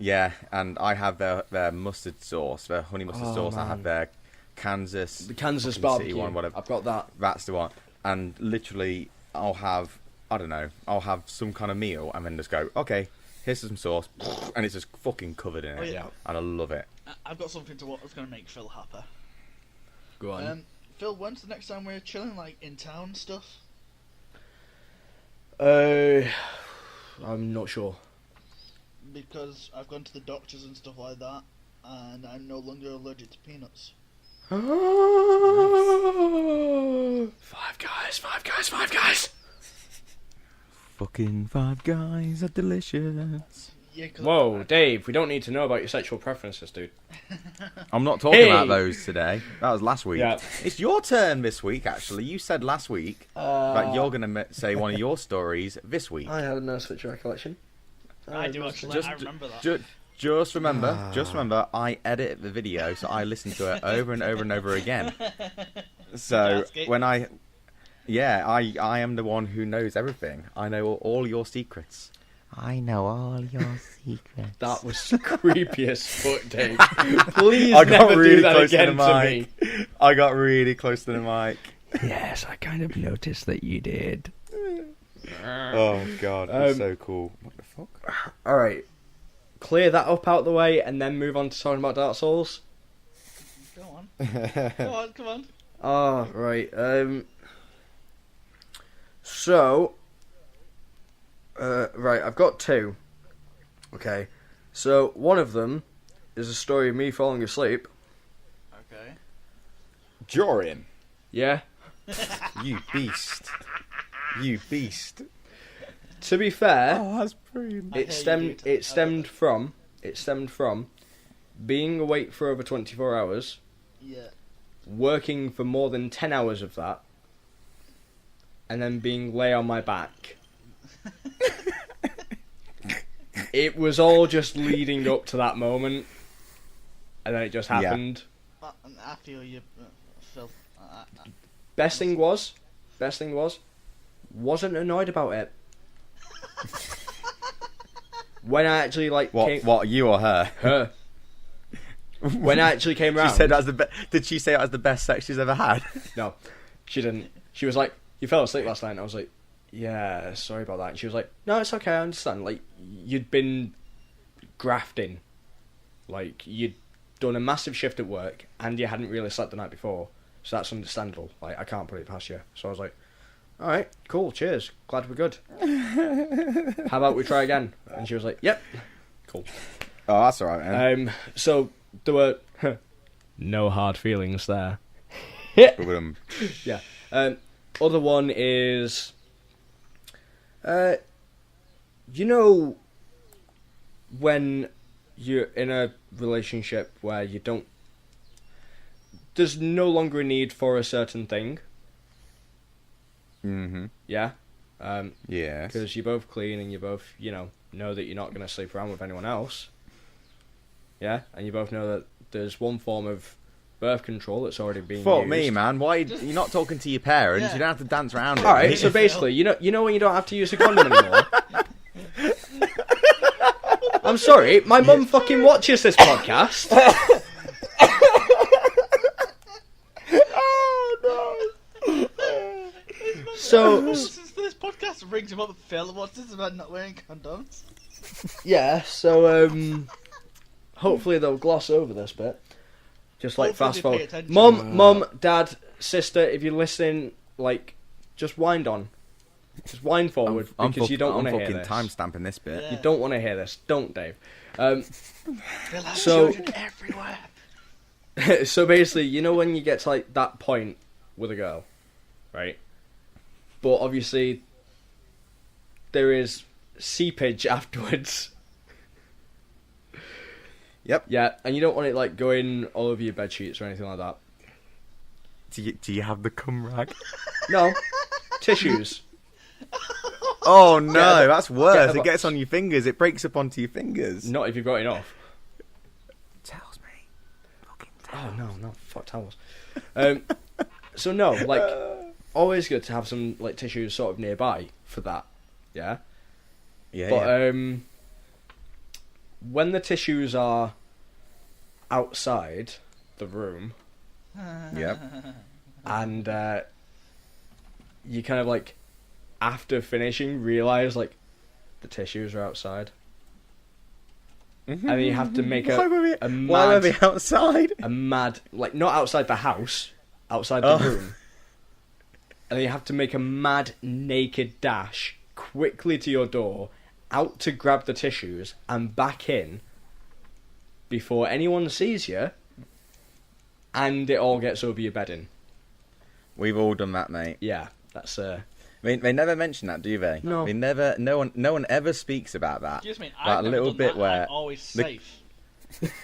Yeah, and I have their mustard sauce, their honey mustard Oh, sauce. I man. have their Kansas. The Kansas fucking barbecue City one, whatever. I've got that. That's the one. And literally, I'll have some kind of meal and then just go, okay, here's some sauce, and it's just fucking covered in it. Oh, yeah. And I love it. I've got something to what was going to make Phil happy. Go on. Phil, when's the next time we're chilling, like, in town and stuff? I'm not sure. Because I've gone to the doctors and stuff like that, and I'm no longer allergic to peanuts. Five guys. Fucking Five Guys are delicious. Yeah, cause Whoa, Dave, we don't need to know about your sexual preferences, dude. I'm not talking Hey! about those today. That was last week. Yeah. It's your turn this week, actually. You said last week that you're going to say one of your stories this week. I had no such recollection. I do actually, Just, I remember that. Just remember, I edit the video, so I listen to it over and over and over again. So when I am the one who knows everything. I know all your secrets. I know all your secrets. That was creepy as fuck, Dave. Please never do that again to me. I got really close to the mic. Yes, I kind of noticed that you did. Oh god, that's so cool. What the fuck? Alright. Clear that up out the way and then move on to talking about Dark Souls. Go on. Come on. Oh, right. So, right, I've got two. Okay. So, one of them is a story of me falling asleep. Okay. Jorin. Yeah. You beast. You beast. To be fair, that's brilliant. it stemmed from being awake for over 24 hours, Yeah. working for more than 10 hours of that, and then being lay on my back. It was all just leading up to that moment, and then it just happened. I feel you, Phil. Best thing was, wasn't annoyed about it. When I actually What? You or her? her. When I actually came around, She said Did she say it was the best sex she's ever had? no, she didn't. She was like, "You fell asleep last night," and I was like, "Yeah, sorry about that." And she was like, "No, it's okay, I understand. Like, you'd been grafting, like you'd done a massive shift at work, and you hadn't really slept the night before, so that's understandable. Like, I can't put it past you." So I was like, "All right, cool, cheers. Glad we're good. How about we try again?" And she was like, "Yep, cool." Oh, that's alright, man. So there were no hard feelings there. Yeah. Other one is, you know, when you're in a relationship where there's no longer a need for a certain thing. Mm-hmm. Yeah. Yes. Because you're both clean and you both, know that you're not going to sleep around with anyone else. Yeah, and you both know that there's one form of birth control that's already being Fuck used. me, man. Why you're not talking to your parents? Yeah. You don't have to dance around it. All right, mate. so basically, you know when you don't have to use a condom anymore. I'm sorry, my mum fucking watches this podcast. Oh no. So Since this podcast rings about Phil, what's this about not wearing condoms? yeah, so hopefully they'll gloss over this bit. Just like Hopefully fast they forward. pay attention. Mum, Dad, sister, if you're listening, just wind on. Just wind forward because you don't want to hear this. I'm fucking timestamping this bit. Yeah. You don't want to hear this. Don't, Dave. They'll have So- children everywhere. So basically, when you get to that point with a girl, right? But obviously, there is seepage afterwards. Yep. Yeah, and you don't want it going all over your bed sheets or anything like that. Do you have the cum rag? No, tissues. Oh no, Get a- that's worse. get a It gets box. on your fingers. It breaks up onto your fingers. Not if you've got enough. Tells me. Fucking Oh no, fuck towels. So no, always good to have some tissues sort of nearby for that. Yeah. Yeah. But when the tissues are outside the room Yep. and you kind of after finishing realise the tissues are outside and then you have to make Why were we mad outside? not outside the house, outside the room, and then you have to make a mad naked dash quickly to your door, out to grab the tissues and back in before anyone sees you, and it all gets over your bedding. We've all done that, mate. Yeah, that's They never mention that, do they? No. They never. No one ever speaks about that. Excuse me, That I've never little done bit that. where I'm always the- safe.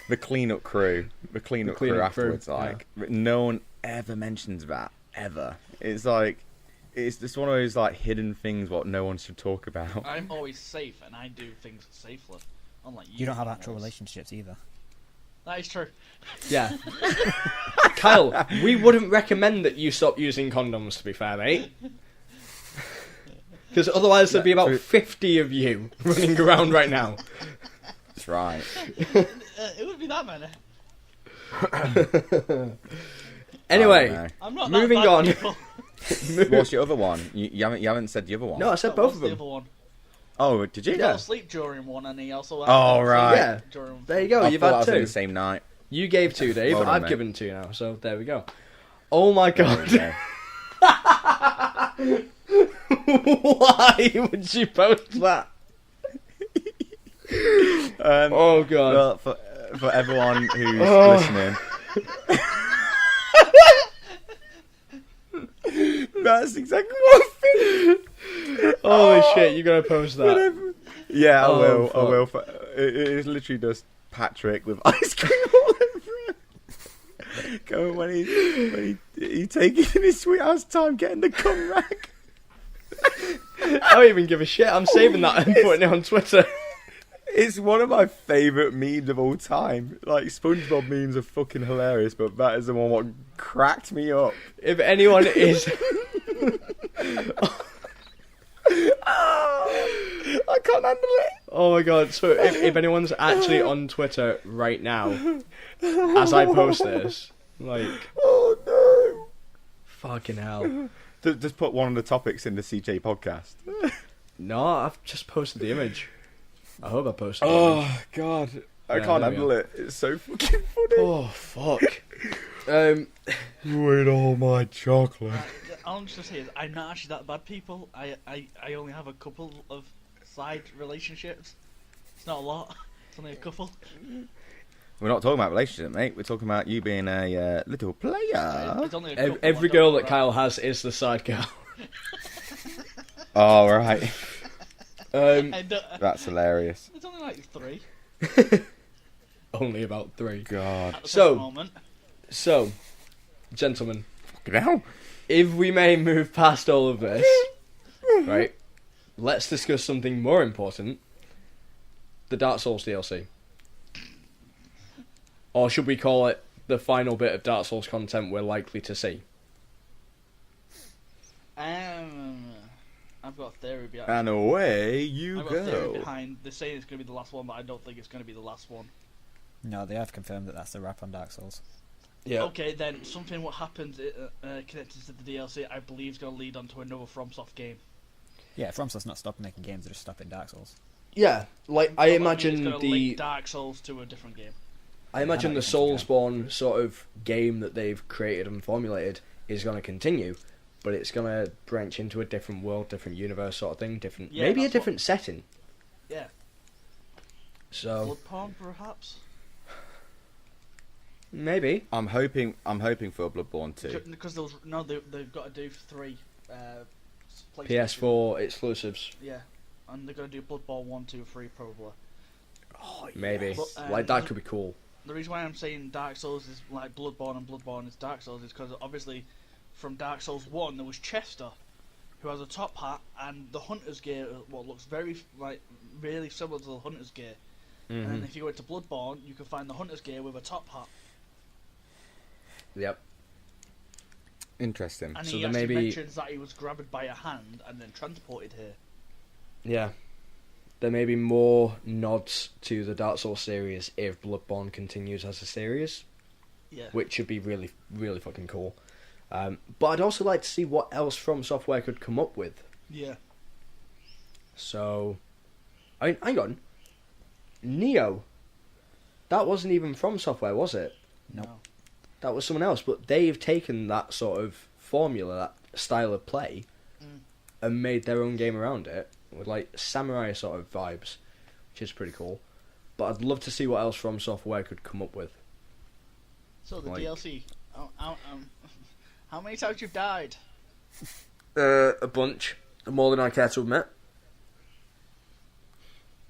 The clean-up crew, crew clean-up crew, afterwards, yeah. but no one ever mentions that ever. It's just one of those hidden things what no one should talk about. I'm always safe, and I do things safely. Unlike You don't have actual animals. relationships either. That is true. Yeah. Kyle, we wouldn't recommend that you stop using condoms, to be fair, mate. Because otherwise there'd be about True. 50 of you running around right now. That's right. It would be that many. Anyway, Oh, I'm not Moving that bad, on. people. no. What's your other one? You haven't said the other one. No, I said That both was of the them. other one. Oh, did you? He Yeah. fell asleep during one, and he also. Oh, right. Yeah. During There you go. I You've thought had that was on two. the same night. You gave 2, Dave. Well done, I've mate. given 2 now, so there we go. Oh my There you god. go. Why would you post that? Oh god. Well, for everyone who's Oh. listening, that's exactly what I'm thinking. Holy shit, you're gonna post that. Whatever. Yeah, Oh, I will. fuck. I will. It is literally just Patrick with ice cream all over him. Going when he taking his sweet ass time getting the cum rack. I don't even give a shit. I'm saving that and putting it on Twitter. It's one of my favourite memes of all time. Like, SpongeBob memes are fucking hilarious, but that is the one what cracked me up. If anyone is... I can't handle it. Oh my god, so if anyone's actually on Twitter right now, as I post this, like, Oh no. fucking hell. Just put one of the topics in the CJ podcast. No, I've just posted the image. I hope I posted the image. Oh god. I Yeah, can't there we handle it. It's so fucking funny. Oh, fuck. You ate all my chocolate. All I'm just gonna say is I'm not actually that bad, people. I only have a couple of side relationships. It's not a lot. It's only a couple. We're not talking about relationship, mate. We're talking about you being a little player. It's only a couple. Every I don't girl know that Kyle has is the side girl. Oh, right. I don't- That's hilarious. It's only like 3 Only about 3. God. at the So- present moment. So, gentlemen, Fucking hell. if we may move past all of this, right, let's discuss something more important. The Dark Souls DLC. Or should we call it the final bit of Dark Souls content we're likely to see? I've got a theory behind. And away you I've got a theory go. behind. They're saying it's going to be the last one, but I don't think it's going to be the last one. No, they have confirmed that that's the wrap on Dark Souls. Yeah. Okay, then something what happens connected to the DLC, I believe, is going to lead on to another FromSoft game. Yeah, FromSoft's not stopping making games; they're just stopping Dark Souls. Yeah, like I But mean imagine it's gonna the link Dark Souls to a different game. I imagine know the what you're Soulsborne sort of game that they've created and formulated is going to continue, but it's going to branch into a different world, different universe sort of thing, different Yeah, maybe a that's different setting. Yeah, So Blood Porn, perhaps. maybe. I'm hoping for Bloodborne 2. Because they've got to do 3 PlayStation. PS4 exclusives. Yeah, and they're going to do Bloodborne 1, 2, 3 probably. Oh, Maybe. But, Like that could be cool. The reason why I'm saying Dark Souls is like Bloodborne and Bloodborne is Dark Souls is because obviously from Dark Souls 1 there was Chester, who has a top hat and the Hunter's gear, what looks very like really similar to the Hunter's gear. And then if you go into Bloodborne, you can find the Hunter's gear with a top hat. Yep. Interesting. And So he there actually may be- mentions that he was grabbed by a hand and then transported here. Yeah. There may be more nods to the Dark Souls series if Bloodborne continues as a series, Yeah. which should be really, really fucking cool. But I'd also like to see what else From Software could come up with. Yeah. So, I mean, hang on. Neo. That wasn't even From Software, was it? Nope. No. That was someone else. But they've taken that sort of formula, that style of play, and made their own game around it with like samurai sort of vibes, which is pretty cool. But I'd love to see what else From Software could come up with. So the Like- DLC. How many times you've died? A bunch. More than I care to admit.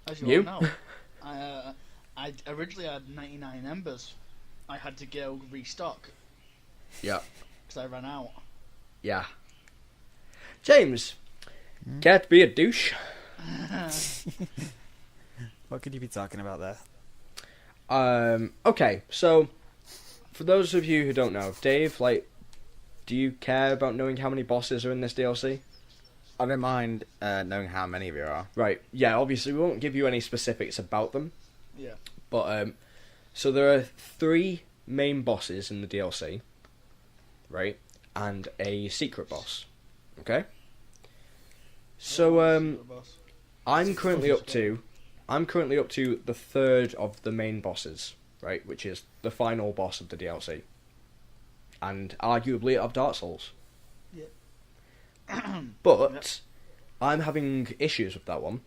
As you You? all know, I originally had 99 embers. I had to go restock Yeah. because I ran out. Yeah. James, care to be a douche? What could you be talking about there? Okay, so for those of you who don't know, Dave, like, do you care about knowing how many bosses are in this DLC? I don't mind knowing how many there are. Right. Yeah. Obviously, we won't give you any specifics about them, Yeah. but so there are 3 main bosses in the DLC, right, and a secret boss. Okay. So I'm currently up to the 3rd of the main bosses, right, which is the final boss of the DLC, and arguably of Dark Souls. But I'm having issues with that one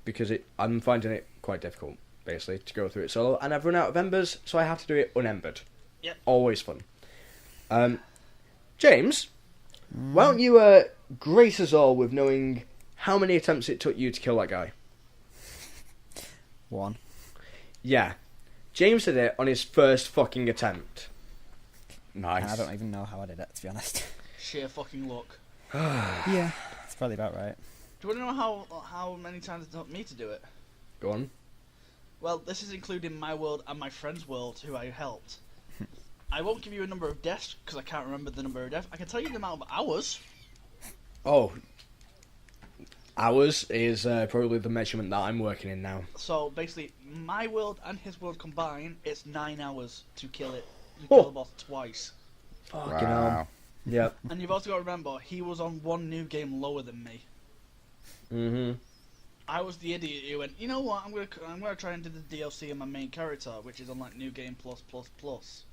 because I'm finding it quite difficult, basically, to go through it solo, and I've run out of embers, so I have to do it unembered. Yep. Always fun. James, why don't you grace us all with knowing how many attempts it took you to kill that guy? 1. Yeah. James did it on his first fucking attempt. Nice. And I don't even know how I did it, to be honest. Sheer fucking luck. Yeah, that's probably about right. Do you want to know how many times it took me to do it? Go on. Well, this is including my world and my friend's world, who I helped. I won't give you a number of deaths, because I can't remember the number of deaths. I can tell you the amount of hours. Oh. Hours is probably the measurement that I'm working in now. So, basically, my world and his world combined, it's 9 hours to kill it. To Oh. kill the boss twice. Fucking Wow. hell. Yeah. And you've also got to remember, he was on one new game lower than me. Mm-hmm. I was the idiot who went, you know what, I'm gonna try and do the DLC of my main character, which is on like New Game Plus Plus Plus.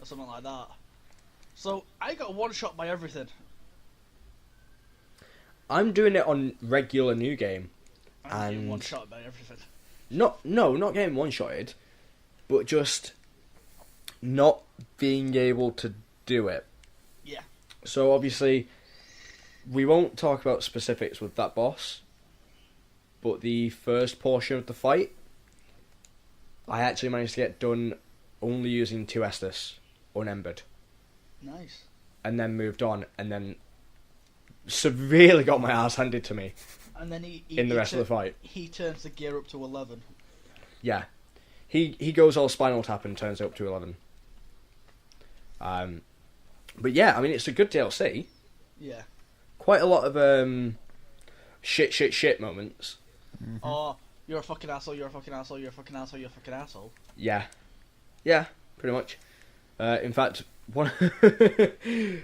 Or something like that. So, I got one shot by everything. I'm doing it on regular new game. I'm getting one And- shot by everything. Not getting one-shotted, but just not being able to do it. Yeah. So obviously, we won't talk about specifics with that boss, but the first portion of the fight, I actually managed to get done only using 2 Estus, unembered, Nice. and then moved on, and then severely got my ass handed to me And then he in the rest of the fight. He turns the gear up to 11. Yeah. He goes all Spinal Tap and turns it up to 11. But yeah, I mean, it's a good DLC. Yeah. Quite a lot of shit moments. Oh, you're a fucking asshole, you're a fucking asshole, you're a fucking asshole, you're a fucking asshole. Yeah, pretty much. In fact, one.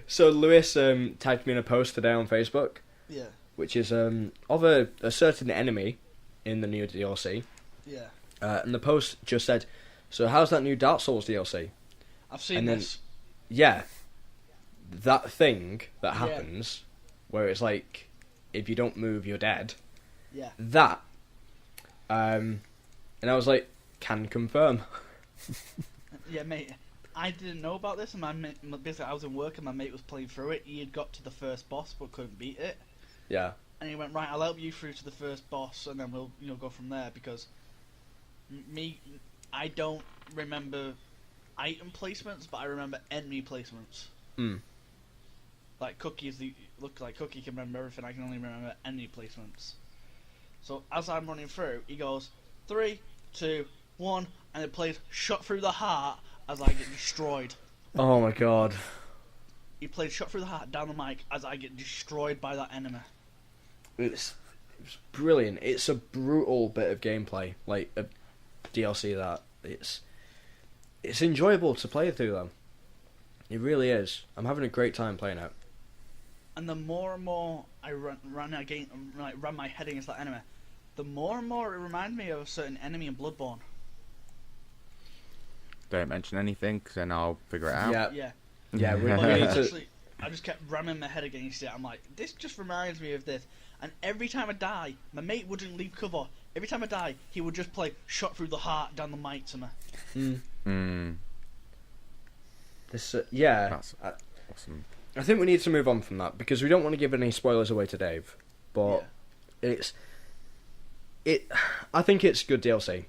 So Lewis tagged me in a post today on Facebook, Yeah. which is of a certain enemy in the new DLC, Yeah. and the post just said, "So how's that new Dark Souls DLC?" I've seen And then- this. Yeah, that thing that Yeah. happens, where it's like, if you don't move, you're dead. Yeah. That, and I was like, can confirm. Yeah, mate. I didn't know about this, and basically I was in work and my mate was playing through it. He had got to the first boss but couldn't beat it, Yeah. and he went, right, I'll help you through to the first boss, and then we'll go from there, because I don't remember item placements, but I remember enemy placements. Mm. Like Cookie looks like Cookie can remember everything. I can only remember enemy placements. So as I'm running through, he goes 3, 2, 1, and it plays "Shot Through the Heart" as I get destroyed. Oh my god. He played "Shot Through the Heart" down the mic as I get destroyed by that enemy. It's brilliant. It's a brutal bit of gameplay, like a DLC that it's enjoyable to play through though. It really is. I'm having a great time playing it. And the more and more I ran my head against that enemy, the more and more it reminded me of a certain enemy in Bloodborne. Don't mention anything, 'cause then I'll figure it out. Yeah. Yeah. Yeah, we But need to. actually, I just kept ramming my head against it. I'm like, this just reminds me of this. And every time I die, my mate wouldn't leave cover. Every time I die, he would just play "Shot Through the Heart" down the mic to me. Mm, This, yeah. that's awesome. I think we need to move on from that because we don't want to give any spoilers away to Dave. But I think it's good DLC.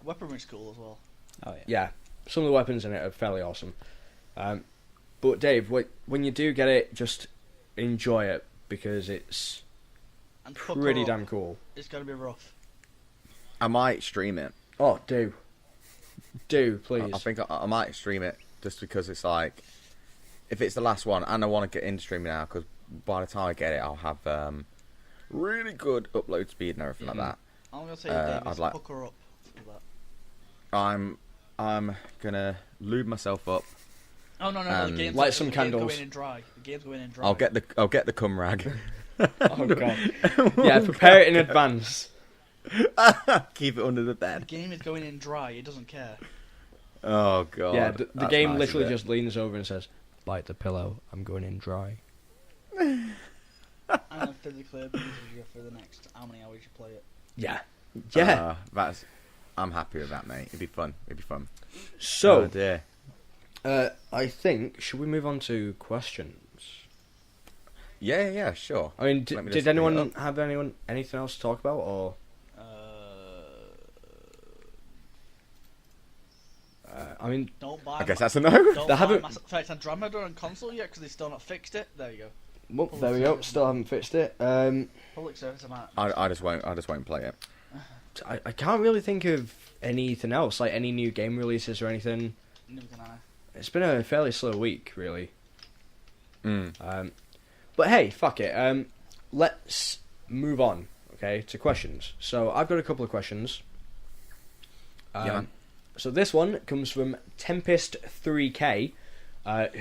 Weaponry's cool as well. Oh yeah. Yeah, some of the weapons in it are fairly awesome. But Dave, when you do get it, just enjoy it because it's And pretty Pucker damn Up, cool. It's gonna be rough. I might stream it. Oh, do, please. I think I might stream it just because it's like, if it's the last one, and I want to get into streaming now, because by the time I get it, I'll have really good upload speed and everything like that. I'm gonna say, David, I'd like- hook her up for that. I'm gonna lube myself up. Oh no! The game's light some the game's candles. Going in dry. The game's going in dry. I'll get the cum rag. Oh god. Yeah, prepare it in advance. Keep it under the The bed. game is going in dry. It doesn't care. Oh god. Yeah, the That's game nice, literally isn't it? just leans over and says, "Bite the pillow. I'm going in dry." And I'm physically abuses you for the next how many hours you play it. Yeah. Yeah. I'm happy with that, mate. It'd be fun. So, Oh dear. I think should we move on to questions? Yeah, sure. I mean, Let me did just bring it anyone up. have anything else to talk about, or? I mean, Don't buy. I guess that's a no. Don't They buy haven't- Mass Effect Andromeda on console yet because they still not fixed it. There you go. well, there we go. Still haven't fixed it. Public service amount. I just won't play it. I can't really think of anything else, like any new game releases or anything. Neither can I. It's been a fairly slow week, really. Mm. But hey, fuck it. Let's move on, okay, to questions. So I've got a couple of questions. Yeah, man. So this one comes from Tempest3K,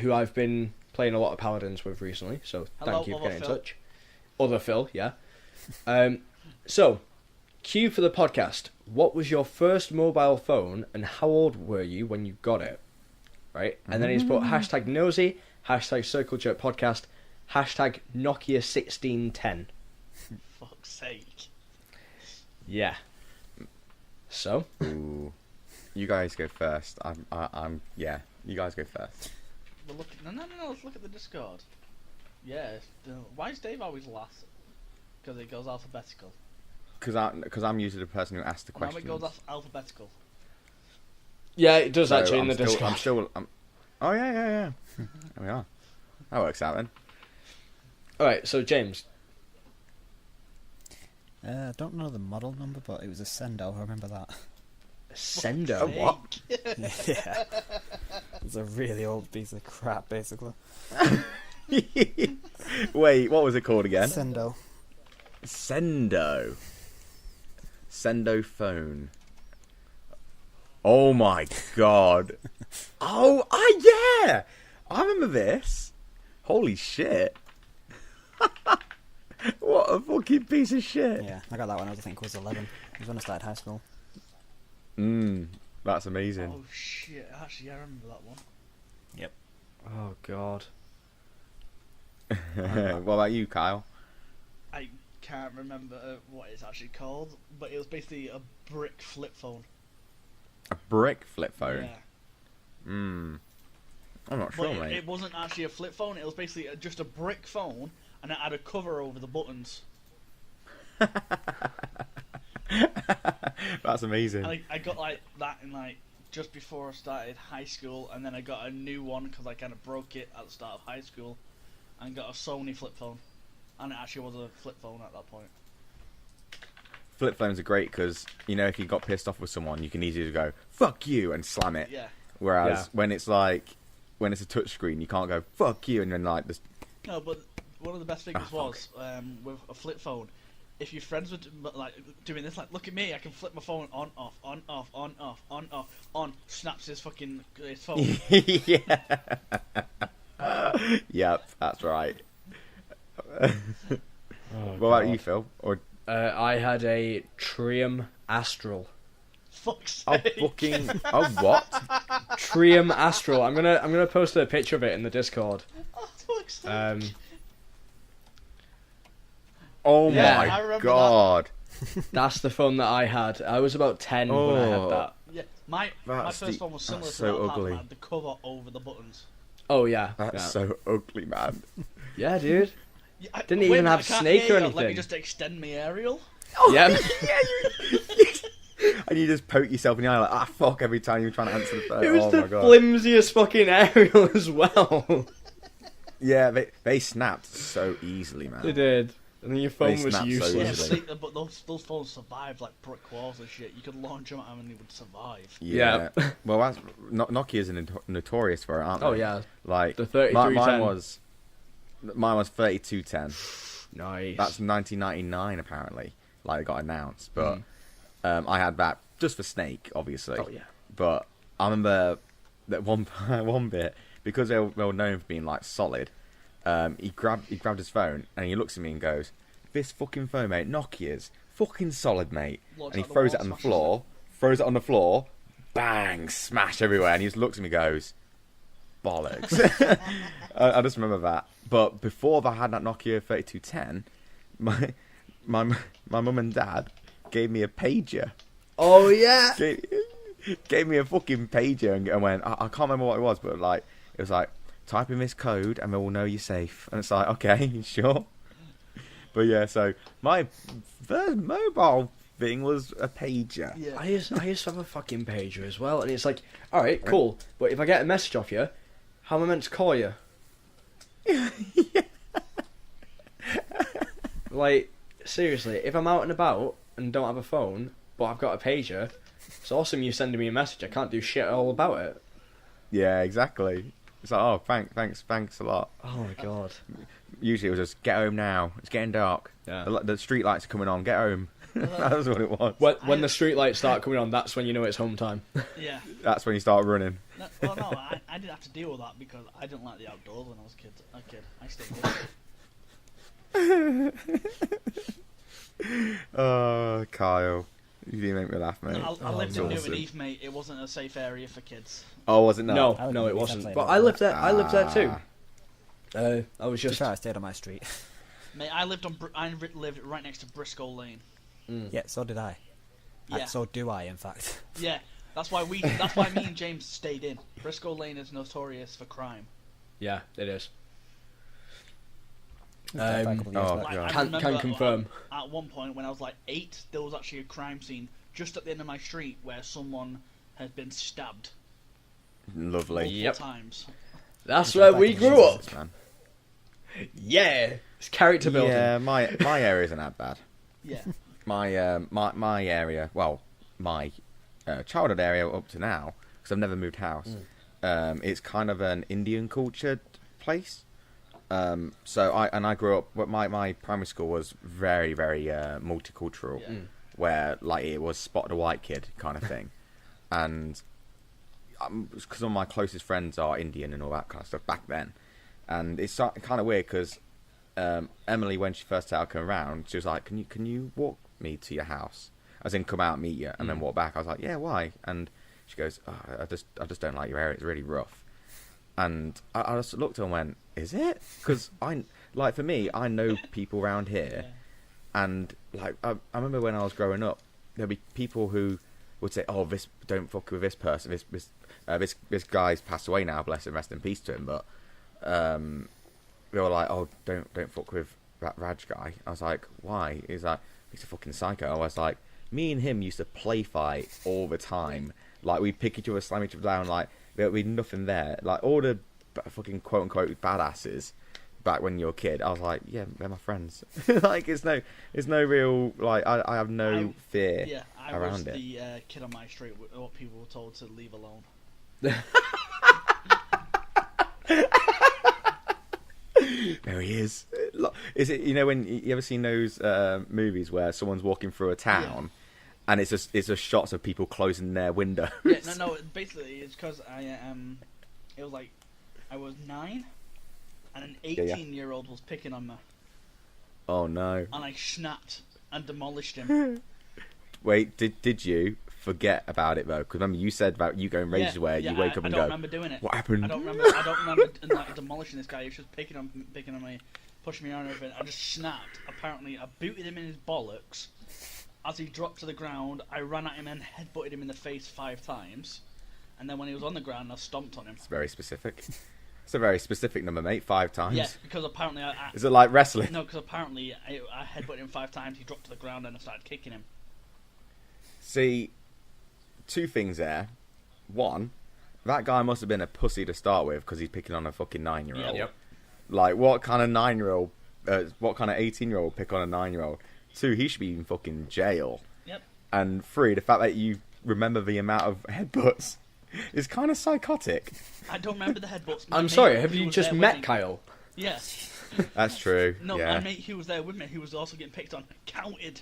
who I've been playing a lot of Paladins with recently. So Hello, thank you for other getting in Phil. touch. Other Phil, yeah. So, cue for the podcast. What was your first mobile phone, and how old were you when you got it? Right, and then he's put hashtag nosy, hashtag Circle Jerk Podcast, hashtag Nokia 1610. Fuck's sake. Yeah. So, Ooh. You guys go first. I'm. Yeah. You guys go first. We're looking. No. Let's look at the Discord. Yeah. Why is Dave always last? Because it goes alphabetical. Because I'm usually the person who asked the Now question. it goes alphabetical. yeah, it does actually in the still, Discord. I'm still. Oh yeah. There we are. That works out then. Alright, so James. I don't know the model number, but it was a Sendo. I remember that. Sendo. Oh, what? Yeah. It's a really old piece of crap, basically. Wait, what was it called again? Sendo. Sendo. Sendo phone. Oh my god. Yeah! I remember this. Holy shit. What a fucking piece of shit. Yeah, I got that when I was 11. It was when I started high school. That's amazing. Oh shit! Actually, yeah, I remember that one. Yep. Oh god. What about you, Kyle? I can't remember what it's actually called, but it was basically a brick flip phone. A brick flip phone? Yeah. I'm not But sure, mate. it wasn't actually a flip phone. It was basically just a brick phone, and it had a cover over the buttons. That's amazing. And I got like that in like just before I started high school, and then I got a new one because I kind of broke it at the start of high school, and got a Sony flip phone, and it actually was a flip phone at that point. Flip phones are great because, you know, if you got pissed off with someone, you can easily go, fuck you, and slam it. Yeah. Whereas Yeah. when it's a touchscreen, you can't go, fuck you, and then like this. No, but one of the best things fuck. was with a flip phone. If your friends were like doing this, like, look at me, I can flip my phone on, off, on, off, on, off, on, off, on. Snaps his fucking his phone. Yeah. Yep, that's right. What about you, Phil? Or I had a Triumph Astral. Fuck's oh, sake. fucking what? Triumph Astral. I'm gonna post a picture of it in the Discord. Oh, fuck's sake. Oh Yeah, I my remember god! That's the phone that I had. I was about 10 when I had Oh. that. Yeah, my That's first the- one was similar that's to so that, apart from ugly. it had the cover over the buttons. Oh yeah, That's yeah. so ugly, man. Yeah, dude. Yeah, Didn't wait even a minute, have I can't snake hear or you. Let me anything. just extend my aerial. Yeah. And you just poke yourself in the eye like, fuck, every time you're trying to answer the phone. It was Oh the my god. flimsiest fucking aerial as well. Yeah, they snapped so easily, man. They did. And then your They phone was snap so useless. easily. but those phones survived like brick walls and shit. You could launch them at them and they would survive. Yeah. Well, that's, Nokia's notorious for it, aren't they? Oh yeah, Like the 3310. Mine was 3210. Nice. That's 1999 apparently. Like it got announced, but I had that just for Snake, obviously. Oh yeah. But I remember that one bit, because they were known for being like solid. He grabbed his phone and he looks at me and goes, "This fucking phone, mate, Nokia's fucking solid, mate." Launch And he out the throws wall, it on the smashes floor, throws it on the floor, bang, smash everywhere. And he just looks at me and goes, "Bollocks." I just remember that. But before I had that Nokia 3210, my mum and dad gave me a pager. Oh yeah. Gave me a fucking pager and went, I can't remember what it was, but like it was like, type in this code and we'll know you're safe. And it's like, okay, sure. But yeah, so my first mobile thing was a pager. Yeah. I used to have a fucking pager as well, and it's like, all right, cool. But if I get a message off you, how am I meant to call you? Like, seriously, if I'm out and about and don't have a phone, but I've got a pager, it's awesome you sending me a message. I can't do shit all about it. Yeah, exactly. It's like, oh, thanks a lot. Oh my god. Usually it was just, get home now. It's getting dark. Yeah. The street lights are coming on. Get home. That was what it was. When the street lights start coming on, that's when you know it's home time. Yeah. That's when you start running. No, well, no, I didn't have to deal with that because I didn't like the outdoors when I was a kid. I stayed in. Oh, Kyle. You do make me laugh, mate. No, I lived in awesome. Newton Heath, mate. It wasn't a safe area for kids. Oh, was it not? No, I lived no, in it East wasn't. Adelaide But as I well. lived there. I lived there too. I was To be just. fair, I stayed on my street. Mate, I lived lived right next to Briscoe Lane. Yeah, so did I. Yeah. So do I, in fact. Yeah, that's why me and James stayed in. Briscoe Lane is notorious for crime. Yeah, it is. Stayed for a couple of years oh, back. Like, God. I Can remember confirm. At one point, when I was like 8, there was actually a crime scene just at the end of my street where someone had been stabbed Lovely. multiple Yep. times. That's where we grew up. Jesus, man. Yeah, it's character building. Yeah, my area isn't that bad. Yeah. My area, well, my childhood area up to now, because I've never moved house. It's kind of an Indian cultured place. So I grew up. But my primary school was very multicultural, Yeah. where like it was spot the white kid kind of thing, and because some of my closest friends are Indian and all that kind of stuff back then, and it's kind of weird because Emily, when she first started coming around, she was like, "Can you walk me to your house? As in, come out and meet you, and then walk back." I was like, "Yeah, why?" And she goes, oh, I just don't like your area. It's really rough." And I just looked and went, "Is it?" Because for me, I know people around here, and like I remember when I was growing up, there'd be people who would say, "Oh, this don't fuck with this person. This guy's passed away now. Bless him, rest in peace to him." But they were like, "Oh, don't fuck with that Raj guy." I was like, "Why?" He's like, "He's a fucking psycho." I was like, me and him used to play fight all the time. Like we'd pick each other, slam each other down. Like there'd be nothing there. Like all the fucking quote unquote badasses back when you were a kid. I was like, yeah, they're my friends. Like it's no real like I have no fear Yeah, I around was it. the kid on my street what people were told to leave alone. There he is. Is it, when you ever seen those movies where someone's walking through a town, and it's just shots of people closing their windows? Yeah, no. Basically, it's because it was like I was 9, and an 18-year-old was picking on me, Oh no! and I snapped and demolished him. Wait, did you forget about it though? Because remember you said about you going rages where you wake up and I go, don't remember doing it. "What happened?" I don't remember like, demolishing this guy. He was just picking on me, pushing me around and everything. I just snapped. Apparently, I booted him in his bollocks. As he dropped to the ground, I ran at him and headbutted him in the face 5 times. And then when he was on the ground, I stomped on him. It's very specific. It's a very specific number, mate. 5 times. Yeah, because apparently Is it like wrestling? No, because apparently I headbutted him 5 times. He dropped to the ground and I started kicking him. See, 2 things there. 1, that guy must have been a pussy to start with because he's picking on a fucking 9-year-old. Yeah. Yep. Like, what kind of 9-year-old what kind of 18-year-old pick on a 9-year-old? 2, he should be in fucking jail. Yep. And 3, the fact that you remember the amount of headbutts is kind of psychotic. I don't remember the headbutts. I'm sorry, have you just met Kyle? Yeah. That's true. No, yeah. my mate who was there with me, who was also getting picked on, counted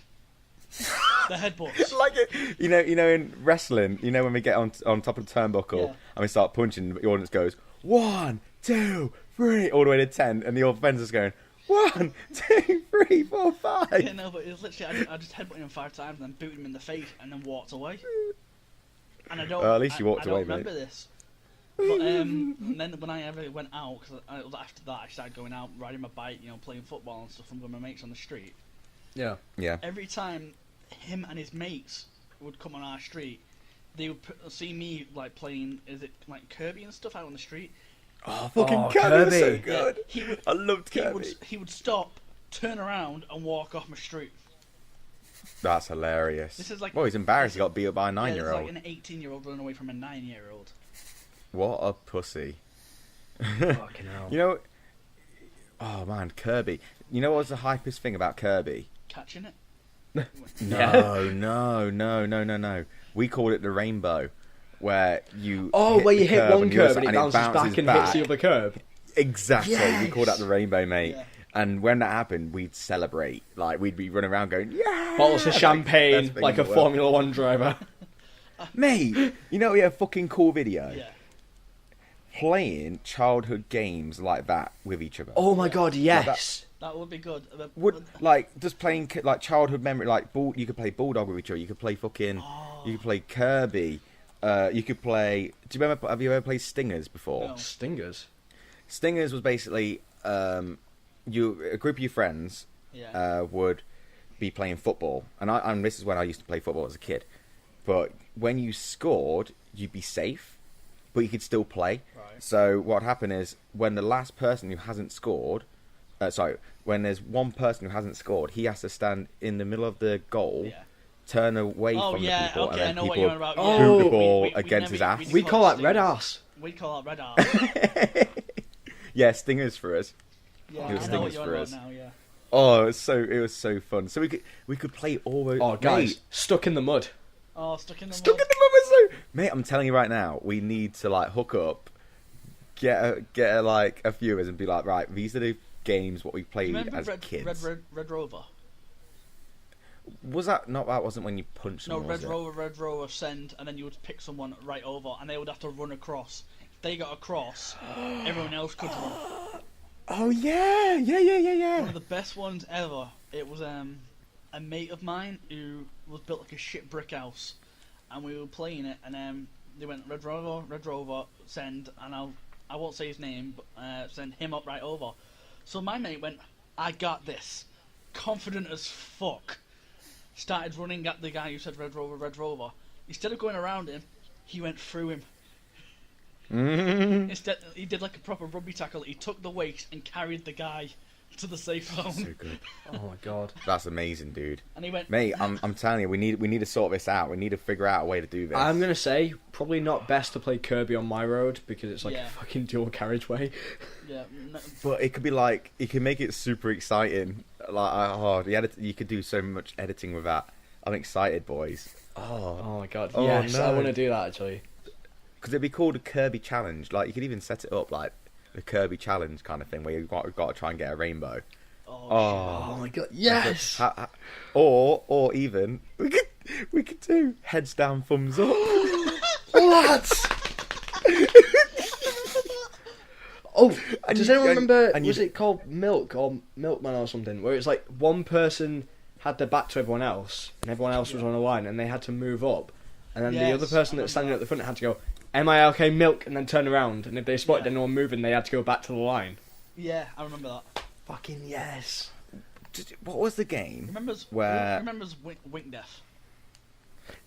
the headbutts. Like it, you know, in wrestling, you know when we get on top of the turnbuckle Yeah. and we start punching, the audience goes 1, 2, 3, all the way to 10, and the offense is going 1, 2, 3, 4, 5. Yeah, no, but it was literally I just headbutted him 5 times and then booted him in the face and then walked away. And I don't. Well, at least you walked I away, don't remember mate. this. But and then when I ever went out, because after that I started going out, riding my bike, playing football and stuff, and with my mates on the street. Yeah. Yeah. Every time him and his mates would come on our street, they would see me like playing, is it like Kirby and stuff out on the street? Oh, fucking Oh, Kirby was so Kirby. good. Yeah, he would, I loved Kirby. he would stop, turn around, and walk off my street. That's hilarious. This is like- well, he's embarrassed. He got beat up by a Yeah, it's 9-year-old. like an 18-year-old running away from a 9-year-old. What a pussy. Fucking hell. You know, oh man, Kirby. You know what was the hypest thing about Kirby? Catching it. No. We called it the rainbow, where you Where you hit one on the curb other and it side bounces back and hits the other curb. Exactly. We Yes. called that the rainbow, mate. Yeah. And when that happened, we'd celebrate. Like we'd be running around going, "Yeah!" Bottles of champagne, best thing like in a the world. Formula One driver. Mate, you know we had a fucking cool video Yeah. playing childhood games like that with each other. Oh my god, yes. That would be good. Would like just playing like childhood memory, like you could play Bulldog with each other. You could play fucking. You could play Kirby. You could play. Do you remember? Have you ever played Stingers before? No. Stingers. Stingers was basically a group of your friends Yeah. would be playing football, and this is when I used to play football as a kid. But when you scored, you'd be safe, but you could still play. Right. So what happened is when the last person who hasn't scored, when there's one person who hasn't scored, he has to stand in the middle of the goal, Yeah. turn away Oh from the yeah. people, Okay, I and know then what people you're on about. Oh, Yeah. boot the ball We against his ass. We call that red stingers. ass. We call that red ass. Yeah, Stingers for us. Yeah, It was I know what stingers you're for on us. about now. Yeah. Oh, it was so fun. So we could play all those. Oh, guys, Mate, stuck in the mud. Oh, stuck in the stuck in mud. the mud was so. Mate, I'm telling you right now, we need to like hook up, get a few of us and be like, right, these are the games what we played Remember as Red, kids. Red Rover? Was that not? That wasn't when you punched No, someone. was Red Rover, send, and then you would pick someone right over, and they would have to run across. If they got across, everyone else could run. Oh yeah. One of the best ones ever. It was a mate of mine who was built like a shit brick house, and we were playing it, and they went Red Rover, send, and I won't say his name, but send him up right over. So my mate went, I got this, confident as fuck. Started running at the guy who said Red Rover. Instead of going around him, he went through him. Instead, he did like a proper rugby tackle. He took the weight and carried the guy to the safe zone. So good. Oh my god. That's amazing, dude. And he went, Mate, I'm telling you, we need to sort this out. We need to figure out a way to do this. I'm gonna say probably not best to play Kirby on my road because it's like Yeah. a fucking dual carriageway. yeah, no, But it could be like, you can make it super exciting. Like, you could do so much editing with that. I'm excited, boys. Oh my god. Oh, yes, I no. want to do that actually. Because it'd be called a Kirby challenge. Like, you could even set it up like the Kirby challenge kind of thing, where you've got to try and get a rainbow. Oh my god. Yes. Or even we could do heads down, thumbs up. Lads. Oh, And does you- anyone and- remember? and Was you- it called Milk or Milkman or something? Where it's like one person had their back to everyone else, and everyone else was on a line, and they had to move up, and then the Yes, other person I that was standing remember at the front had to go MILK milk, and then turn around, and if they spotted Yeah. anyone moving, they had to go back to the line. yeah, I remember that. Fucking yes. What was the game? Remembers Where- remembers Wink Death.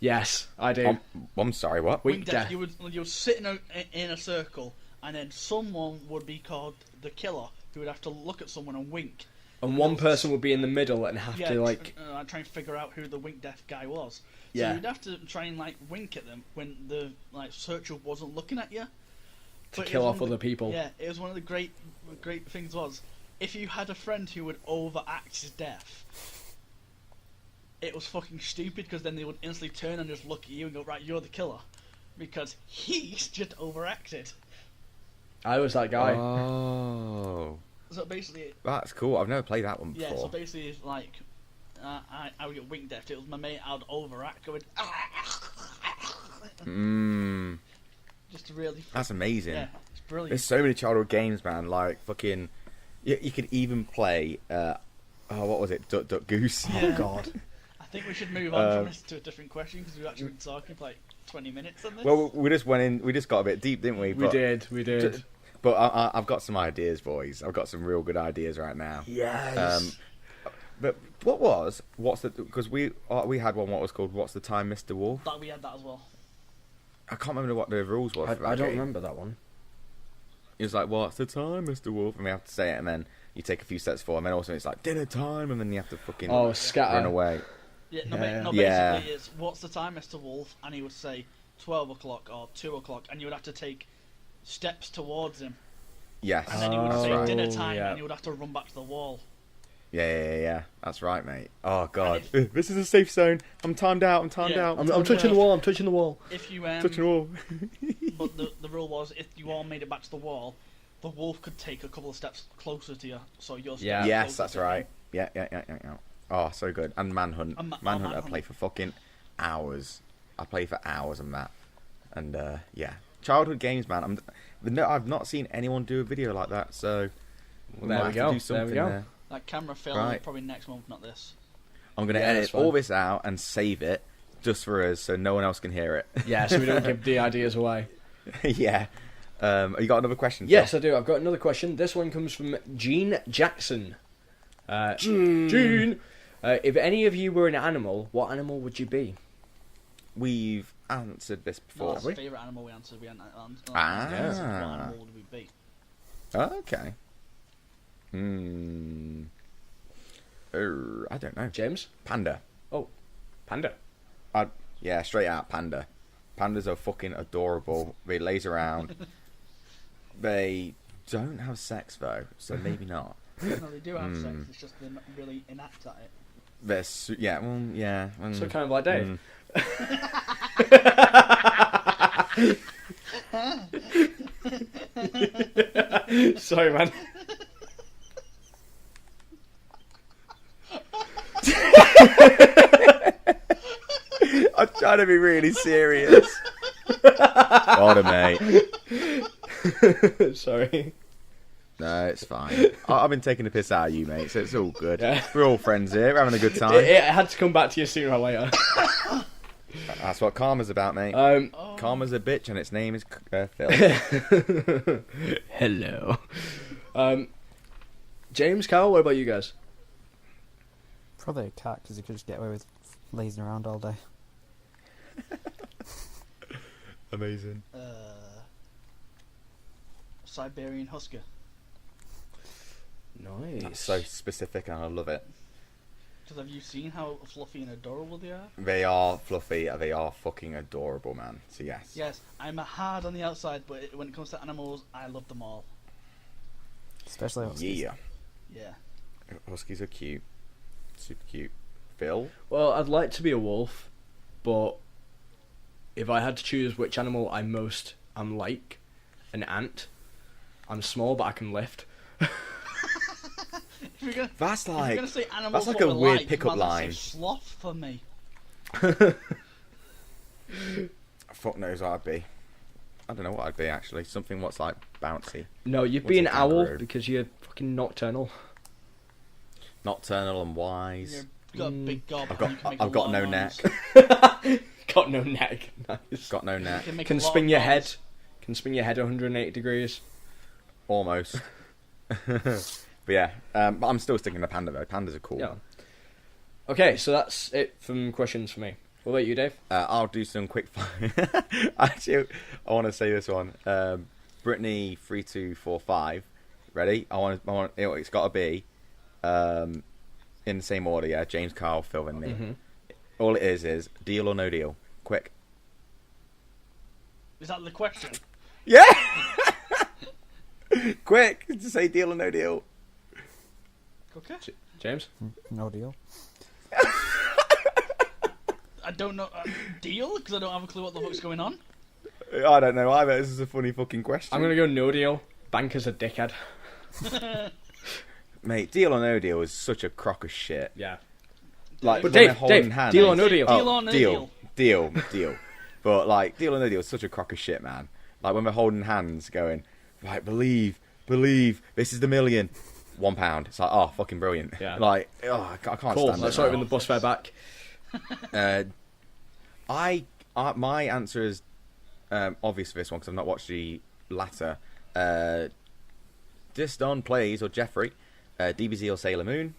Yes, I do. I'm sorry, what? Wink Wink Death. Death. You would sit in a circle, and then someone would be called the killer, who would have to look at someone and wink. And one person would be in the middle and have Yeah, to like. try and figure out who the Wink Death guy was. So Yeah. you'd have to try and like wink at them when the like searcher wasn't looking at you. To But it kill was off one of other people. Yeah, it was one of the great things was if you had a friend who would overact his death, it was fucking stupid because then they would instantly turn and just look at you and go, right, you're the killer. Because he's just overacted. I was that guy. Oh, So basically, that's cool. I've never played that one yeah, before. so basically it's like, I would get wink death. It was my mate, I would overact, going, just to really... That's amazing. Yeah, it's brilliant. There's so many childhood games, man. Like fucking, you could even play. What was it? Duck Duck Goose. Yeah. Oh God. I think we should move on from this to a different question because we've actually been talking for like 20 minutes on this. Well, we just went in. We just got a bit deep, didn't we? We did. But I've got some ideas, boys. I've got some real good ideas right now. Yes. But because we had one. What was called? What's the time, Mr. Wolf? That we had that as well. I can't remember what the rules was. for that I don't game. remember that one. It was like, what's the time, Mr. Wolf? And we have to say it, and then you take a few steps forward, and then also it's like dinner time, and then you have to fucking Scatter. run away. Yeah, Yeah. basically it's what's the time, Mr. Wolf? And he would say 12 o'clock or 2 o'clock, and you would have to take steps towards him. Yes. And then he would that's say right. dinner time, yeah. and you would have to run back to the wall. Yeah. That's right, mate. Oh god, And this is a safe zone. I'm timed out. Yeah. out. I'm touching the wall. I'm touching the wall. If you Touching the wall. but the rule was if you all made it back to the wall, the wolf could take a couple of steps closer to you, so you're Yeah. Yes, closer that's to him. right. Yeah. Oh, so good. And Manhunt. Manhunt, I Manhunt. play for fucking hours. I play for hours on that. And yeah, childhood games, man. I've not seen anyone do a video like that, so Well, might there we have to go. do something There we go. there. Like camera film, Right. probably next month, not this. I'm gonna Yeah, that's edit fine. all this out and save it just for us, so no one else can hear it. Yeah, so we don't give the ideas away. Yeah. You got another question? Yes, Phil? I do. I've got another question. This one comes from Gene Jackson. Gene. If any of you were an animal, what animal would you be? We've answered this No, before. that's we? the favourite animal we answered. We hadn't Ah. answered what animal would we be? Okay. I don't know. James? Panda. Panda. Yeah, straight out panda. Pandas are fucking adorable. They laze around. They don't have sex though, so maybe not. No, they do have sex. It's just they're not really inept at it. They're yeah. So kind of like Dave. Sorry, man. I'm trying to be really serious. Got it, mate. Sorry. No, it's fine. I've been taking the piss out of you, mate, so it's all good. Yeah. We're all friends here. We're having a good time. It had to come back to you sooner or later. That's what karma's about, mate. Oh. Karma's a bitch, and its name is Phil. Hello. James, Carl, what about you guys? Probably a cat because you could just get away with lazing around all day. Amazing. Siberian Husker. Nice. That's so specific, and I love it. Because have you seen how fluffy and adorable they are? They are fluffy. They are fucking adorable, man. So yes. Yes, I'm a hard on the outside, but when it comes to animals, I love them all. Especially huskies. Yeah. Yeah. Huskies are cute. Super cute. Phil? Well, I'd like to be a wolf, but if I had to choose which animal I'm like, an ant. I'm small, but I can lift. If you're gonna, That's if you're like gonna say animals, like what a we're weird like, pickup you might as well line. say sloth for me. Fuck knows what I'd be. I don't know what I'd be actually. Something what's like bouncy. No, you'd What's be a an owl kangaroo? because you're fucking nocturnal. Nocturnal and wise. You've got a big gob. I've and you can got make a I've got lot no of neck. noise. Got no neck. Nice. Got no neck. You make a Can lot spin of your noise. head. Can spin your head 180 degrees. Almost. But yeah, but I'm still sticking to panda though. Pandas are cool. Yeah. Okay, so that's it from questions for me. What about you, Dave? I'll do some quick fire. Actually, I want to say this one. Brittany 3245. Ready? It's got to be in the same order. Yeah, James, Carl, Phil, and me. Mm-hmm. All it is deal or no deal. Quick. Is that the question? Yeah. Quick to say deal or no deal. Okay. James? No deal. I don't know. Deal? Because I don't have a clue what the fuck's going on. I don't know either. This is a funny fucking question. I'm going to go no deal. Banker's a dickhead. Mate, deal or no deal is such a crock of shit. Yeah. Like, But when they're Dave, holding hands. deal or no deal? Deal or no deal? Deal. But, like, deal or no deal is such a crock of shit, man. Like, when we're holding hands going, right, believe, this is the million. £1. It's like, oh, fucking brilliant. Yeah. Like, oh, I can't Cool, stand let's it. not even the bus fare back. My answer is obvious for this one because I've not watched the latter. Diston plays or Jeffrey, DBZ or Sailor Moon.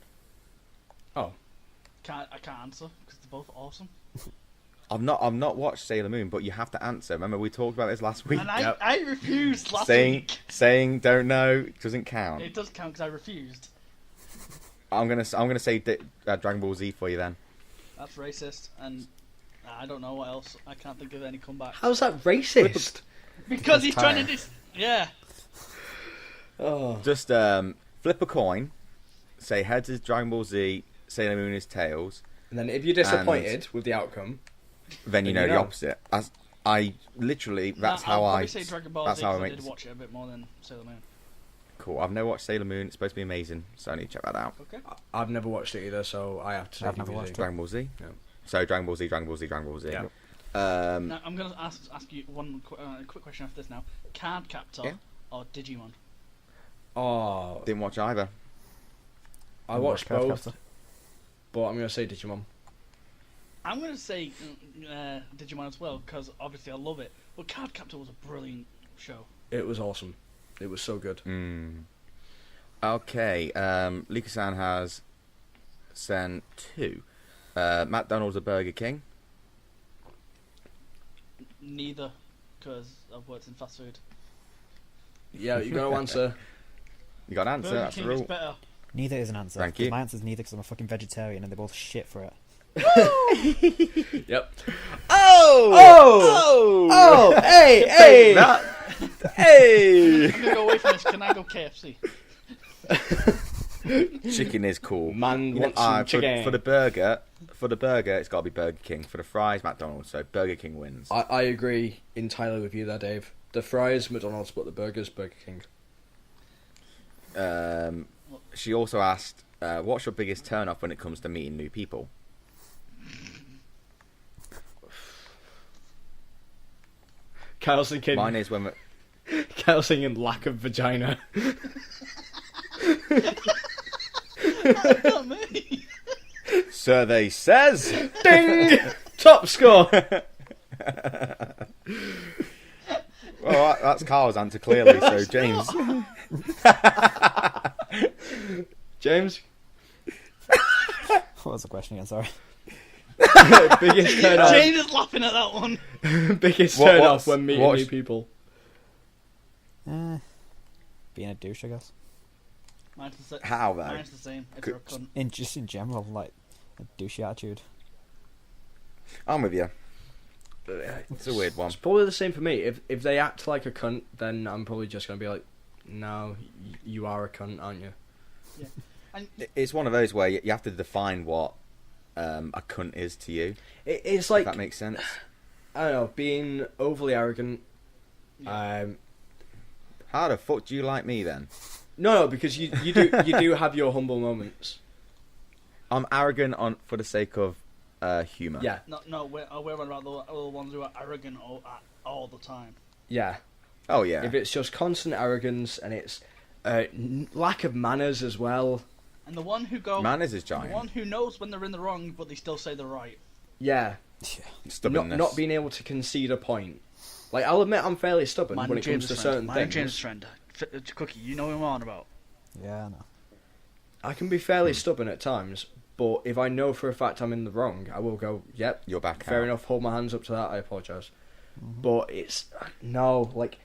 Oh. I can't answer because they're both awesome. I've not watched Sailor Moon, but you have to answer. Remember we talked about this last week. And I, Yep. I refused last week. Saying don't know doesn't count. It does count because I refused. I'm gonna say Dragon Ball Z for you then. That's racist, and I don't know what else. I can't think of any comeback. How's that racist? Because he's trying to Tyre. yeah. Oh. Just flip a coin. Say heads is Dragon Ball Z, Sailor Moon is Tails. And then if you're disappointed with the outcome, Then you Then know you the know. opposite. As I literally, that's I'll how probably I. say Dragon Ball That's Z how I 'cause I make. did watch it a bit more than Sailor Moon. Cool. I've never watched Sailor Moon. It's supposed to be amazing, so I need to check that out. Okay. I've never watched it either, so I have to say I've never DBZ. watched it. Dragon Ball Z. No. So Dragon Ball Z. Yeah. Now I'm gonna ask you one quick question after this. Now, Card Captor Yeah. or Digimon? Oh, Didn't watch either. I watched Card both, Captor. but I'm going to say Digimon. I'm gonna say Digimon as well because obviously I love it. But Card Captor was a brilliant show. It was awesome. It was so good. Okay. Lika-san has sent 2. McDonald's or Burger King? Neither, because I've worked in fast food. Yeah, you got to answer. You got an answer. Burger That's the King is rule. better. Neither is an answer. Thank 'cause you. My answer's neither because I'm a fucking vegetarian and they're both shit for it. Yep. Oh! Hey, Take that. Hey! I'm gonna go away from this. Can I go KFC? Chicken is cool. Man You know, wants some for chicken. the burger, it's got to be Burger King. For the fries, McDonald's. So Burger King wins. I agree entirely with you there, Dave. The fries, McDonald's, but the burgers, Burger King. She also asked, "What's your biggest turn off when it comes to meeting new people?" Kyle's thinking. Mine is when Kyle's thinking lack of vagina. Not me. survey says. Ding! Top score. Well, that's Carl's answer clearly. So James, James, What was the question again? Sorry. biggest turn off. James is laughing at that one. Biggest What- turn what's- off when meeting what's- new people. Being a douche, I guess. Mine's the, how though? mine's the same. If you're a cunt. In general, like a douchey attitude. I'm with you. It's a weird one. It's probably the same for me. If they act like a cunt, then I'm probably just gonna be like, no, you are a cunt, aren't you? Yeah. And It's one of those where you have to define what a cunt is to you. It's If like, that makes sense. I don't know, being overly arrogant. Yeah. How the fuck do you like me then? No, because you do have your humble moments. I'm arrogant for the sake of humour. Yeah, no, we're on about the ones who are arrogant all the time. yeah. Oh yeah. If it's just constant arrogance and it's lack of manners as well. And the one who go, Manners is the giant. one who knows when they're in the wrong, but they still say they're right. Yeah, Stubbornness. not being able to concede a point. Like, I'll admit I'm fairly stubborn when it comes to certain things. James' friend, Cookie, you know who I'm on about. Yeah, I know. I can be fairly stubborn at times, but if I know for a fact I'm in the wrong, I will go, yep, You're back fair out. enough, hold my hands up to that, I apologise. But it's, no, like,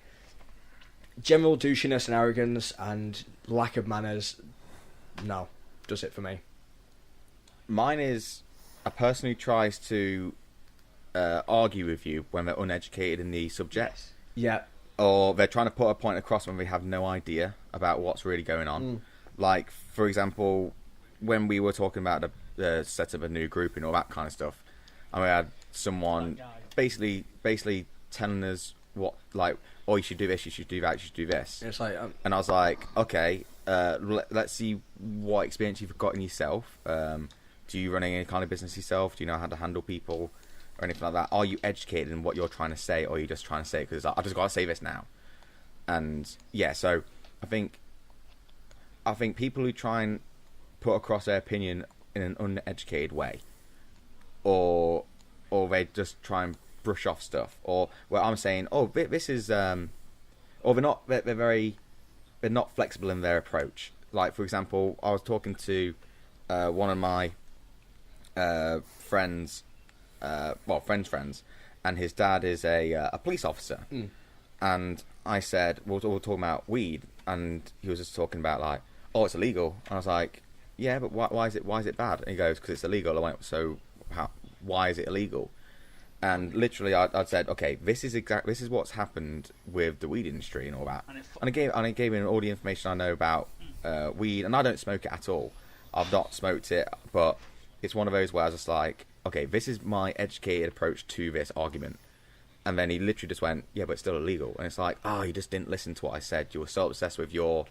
general douchiness and arrogance and lack of manners, no, does it for me. Mine is a person who tries to argue with you when they're uneducated in the subject, Yeah, or they're trying to put a point across when they have no idea about what's really going on. Like, for example, when we were talking about the set up a new group and all that kind of stuff, and we had someone That guy. basically telling us what, like, oh, you should do this, you should do that, you should do this. It's like And I was like, okay, let's see what experience you've got in yourself. Do you run any kind of business yourself? Do you know how to handle people or anything like that? Are you educated in what you're trying to say, or are you just trying to say it because I just got to say this now? And yeah, so I think people who try and put across their opinion in an uneducated way, or they just try and brush off stuff, or well, I'm saying, oh, this is, or they're not flexible in their approach. Like, for example, I was talking to one of my friends, friends, and his dad is a police officer. And I said, we're talking about weed, and he was just talking about like, oh, it's illegal. And I was like, yeah, but why is it bad? And he goes, because it's illegal. I went, so why is it illegal? And literally, I said, okay, this is what's happened with the weed industry and all that. And I gave him all the information I know about weed, and I don't smoke it at all. I've not smoked it, but it's one of those where I was just like, okay, this is my educated approach to this argument. And then he literally just went, yeah, but it's still illegal. And it's like, oh, you just didn't listen to what I said. You were so obsessed with you're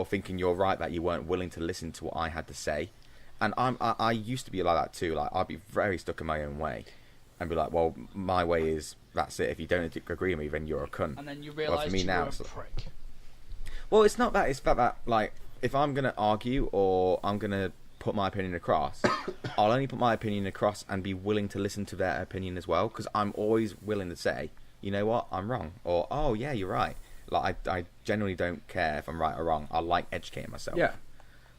thinking you're right, that you weren't willing to listen to what I had to say. And I used to be like that too. Like, I'd be very stuck in my own way and be like, well, my way is, that's it. If you don't agree with me, then you're a cunt. And then you realise you were a prick. Well, it's not that. It's that, like, if I'm going to argue or I'm going to put my opinion across, I'll only put my opinion across and be willing to listen to their opinion as well, because I'm always willing to say, you know what, I'm wrong, or oh yeah, you're right. Like, I generally don't care if I'm right or wrong. I like educating myself. Yeah.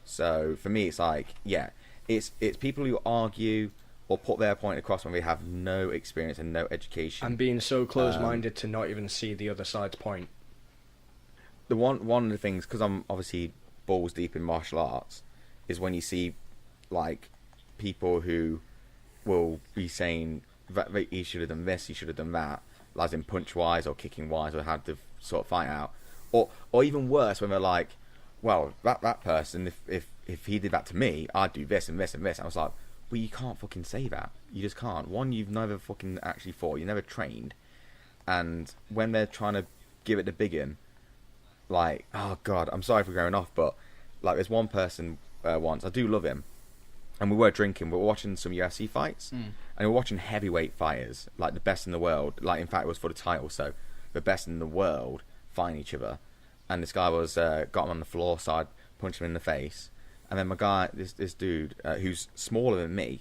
So for me, it's like, yeah, it's people who argue or put their point across when they have no experience and no education, and being so close-minded to not even see the other side's point. The one of the things, because I'm obviously balls deep in martial arts, is when you see like people who will be saying that he should have done this, he should have done that, as in punch wise or kicking wise, or had to sort of fight out, or even worse, when they're like, well, that person, if he did that to me, I'd do this and this and this. I was like, well, you can't fucking say that. You just can't. One, you've never fucking actually fought, you never trained, and when they're trying to give it the big un, like, oh god, I'm sorry for going off, but like, there's one person once, I do love him, and we were drinking, we were watching some UFC fights, and we were watching heavyweight fighters, like the best in the world, like, in fact it was for the title, so the best in the world fighting each other, and this guy was got him on the floor, so I punched him in the face, and then my guy, this dude who's smaller than me,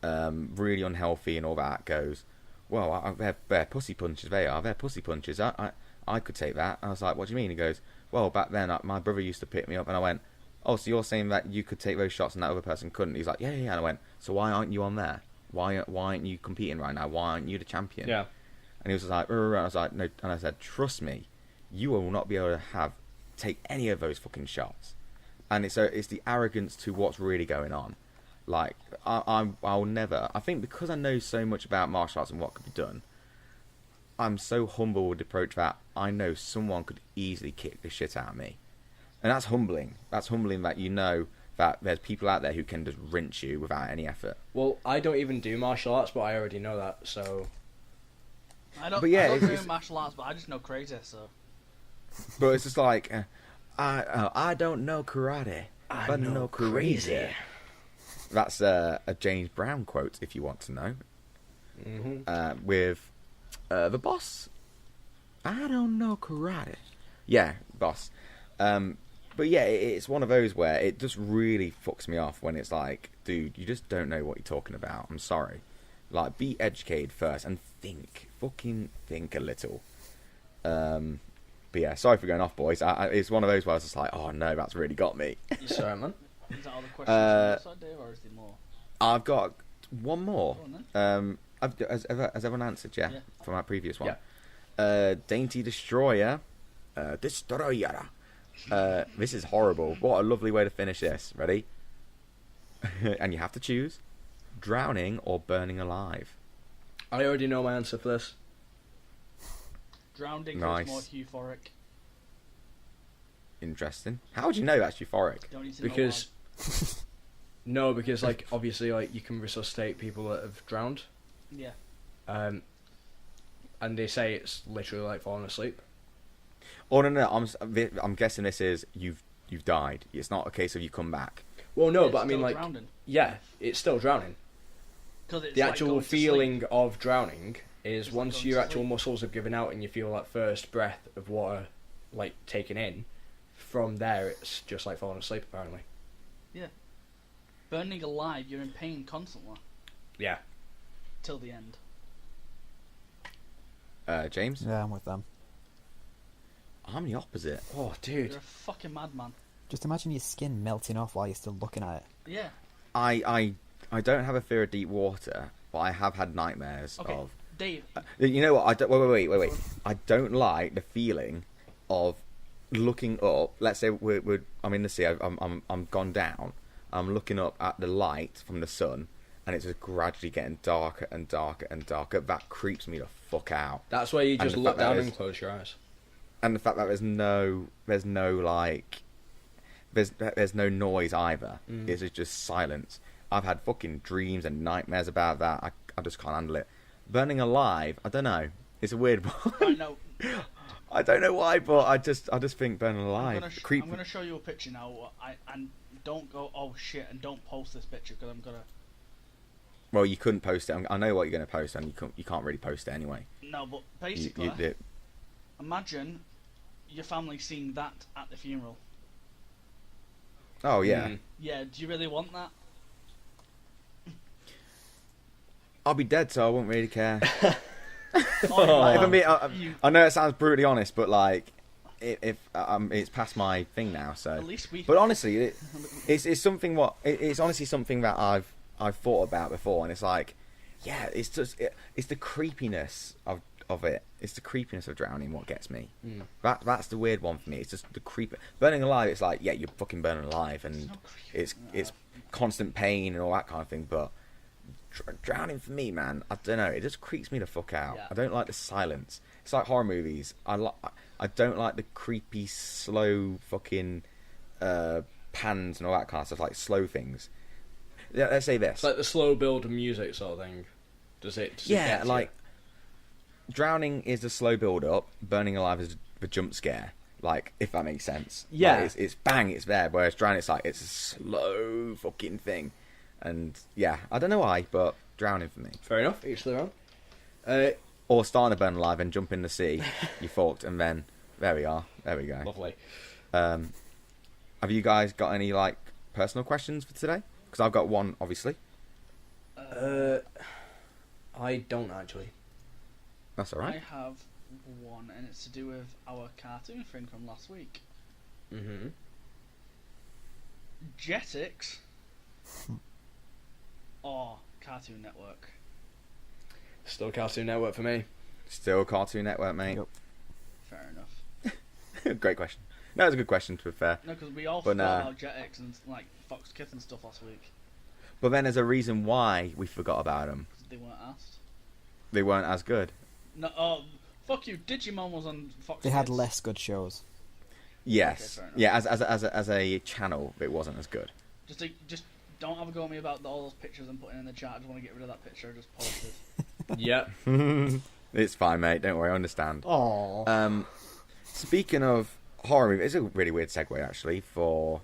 really unhealthy and all that, goes, well, they're pussy punches, they're pussy punches, I could take that. And I was like, what do you mean? He goes, well, back then my brother used to pick me up, and I went, oh, so you're saying that you could take those shots and that other person couldn't? He's like, yeah. And I went, so why aren't you on there? Why aren't you competing right now? Why aren't you the champion? Yeah. And he was just like, and I was like, no. And I said, trust me, you will not be able to take any of those fucking shots. And it's the arrogance to what's really going on. Like, I'll never. I think because I know so much about martial arts and what could be done, I'm so humble with the approach that I know someone could easily kick the shit out of me. And that's humbling. That's humbling that you know that there's people out there who can just rinse you without any effort. Well, I don't even do martial arts, but I already know that, so... I don't do martial arts, but I just know crazy, so... But it's just like, I don't know karate, but know crazy. That's a James Brown quote, if you want to know. Mm-hmm. With the boss. I don't know karate. Yeah, boss. But yeah, it's one of those where it just really fucks me off when it's like, dude, you just don't know what you're talking about. I'm sorry. Like, be educated first and think. Fucking think a little. But yeah, sorry for going off, boys. It's one of those where I was just like, oh no, that's really got me. Sorry, man. Is that all the questions on your side, Dave, or is there more? I've got one more. Go on, then. Has everyone answered, yeah? From our previous one? Yeah. Dainty Destroyer. Destroyer. This is horrible. What a lovely way to finish this. Ready? And you have to choose drowning or burning alive. I already know my answer for this. Drowning Nice. is more euphoric. interesting. How would you know that's euphoric? Don't need to know Because no, because like obviously like you can resuscitate people that have drowned, why. Yeah. and they say it's literally like falling asleep. Oh no, I'm guessing this is you've died. It's not a case of you come back. Well, no, It's but I mean still like drowning. yeah, it's still drowning. 'Cause it's The like actual going to feeling sleep. of drowning is It's like once going your to actual sleep. muscles have given out and you feel that first breath of water like taken in. From there, it's just like falling asleep. Apparently. Burning alive, you're in pain constantly Yeah. till the end. James, Yeah, I'm with them. I'm the opposite. Oh, dude. You're a fucking madman. Just imagine your skin melting off while you're still looking at it. Yeah. I don't have a fear of deep water, but I have had nightmares Okay. of. Dave. You know what? I don't, wait. I don't like the feeling of looking up. Let's say I'm in the sea. I'm gone down. I'm looking up at the light from the sun, and it's just gradually getting darker and darker and darker. That creeps me the fuck out. That's where you And just the look fact that down is- and close your eyes. And the fact that there's no like, there's no noise either. Mm. It's just silence. I've had fucking dreams and nightmares about that. I just can't handle it. Burning alive, I don't know. It's a weird one. I know. I don't know why, but I just think burning alive. I'm gonna show you a picture now. And don't go, oh shit, and don't post this picture because I'm gonna. Well, you couldn't post it. I know what you're going to post, and you can't really post it anyway. No, but basically, You- imagine your family seeing that at the funeral. oh yeah, Mm. Yeah, do you really want that? I'll be dead, so I won't really care. Oh, If I'm being, you- I know it sounds brutally honest, but like, if it's past my thing now, so. At least we. But honestly, it's something it's honestly something that I've thought about before, and it's like, yeah, it's just it's the creepiness of it. It's the creepiness of drowning what gets me. Mm. That's the weird one for me. It's just the creep. Burning alive, it's like, yeah, you're fucking burning alive, It's and not creepy. it's constant pain and all that kind of thing. But drowning for me, man, I don't know. It just creeps me the fuck out. Yeah. I don't like the silence. It's like horror movies. I don't like the creepy, slow fucking pans and all that kind of stuff, like slow things. Yeah, let's say this. It's like the slow build of music sort of thing. Does it Yeah, get like drowning is the slow build up. Burning alive is the jump scare. Like, if that makes sense. Yeah. Like, it's bang, it's there. Whereas drowning, it's like it's a slow fucking thing. And yeah, I don't know why, but drowning for me. you? Fair enough. Each their own. Or starting to burn alive and jump in the sea, you fucked, and then there we are. There we go. Lovely. Have you guys got any like personal questions for today? Because I've got one, obviously. I don't actually. That's all I right. have one, and it's to do with our cartoon thing from last week. Mm-hmm. Jetix or Cartoon Network. Still Cartoon Network for me. Still Cartoon Network, mate. Yep. Fair enough. Great question. No, it's a good question, to be fair. No, because we all But, forgot about Jetix and like Fox Kids and stuff last week But then there's a reason why we forgot about them. because they weren't asked. They weren't as good. No, oh, fuck you. Digimon was on Fox. They had Kids. less good shows. Yes. fair enough. Yeah, as a channel, it wasn't as good. Just don't have a go at me about all those pictures I'm putting in the chat. I just want to get rid of that picture I just posted. Yep. It's fine, mate. Don't worry, I understand. Oh. Speaking of horror movies, it's a really weird segue actually for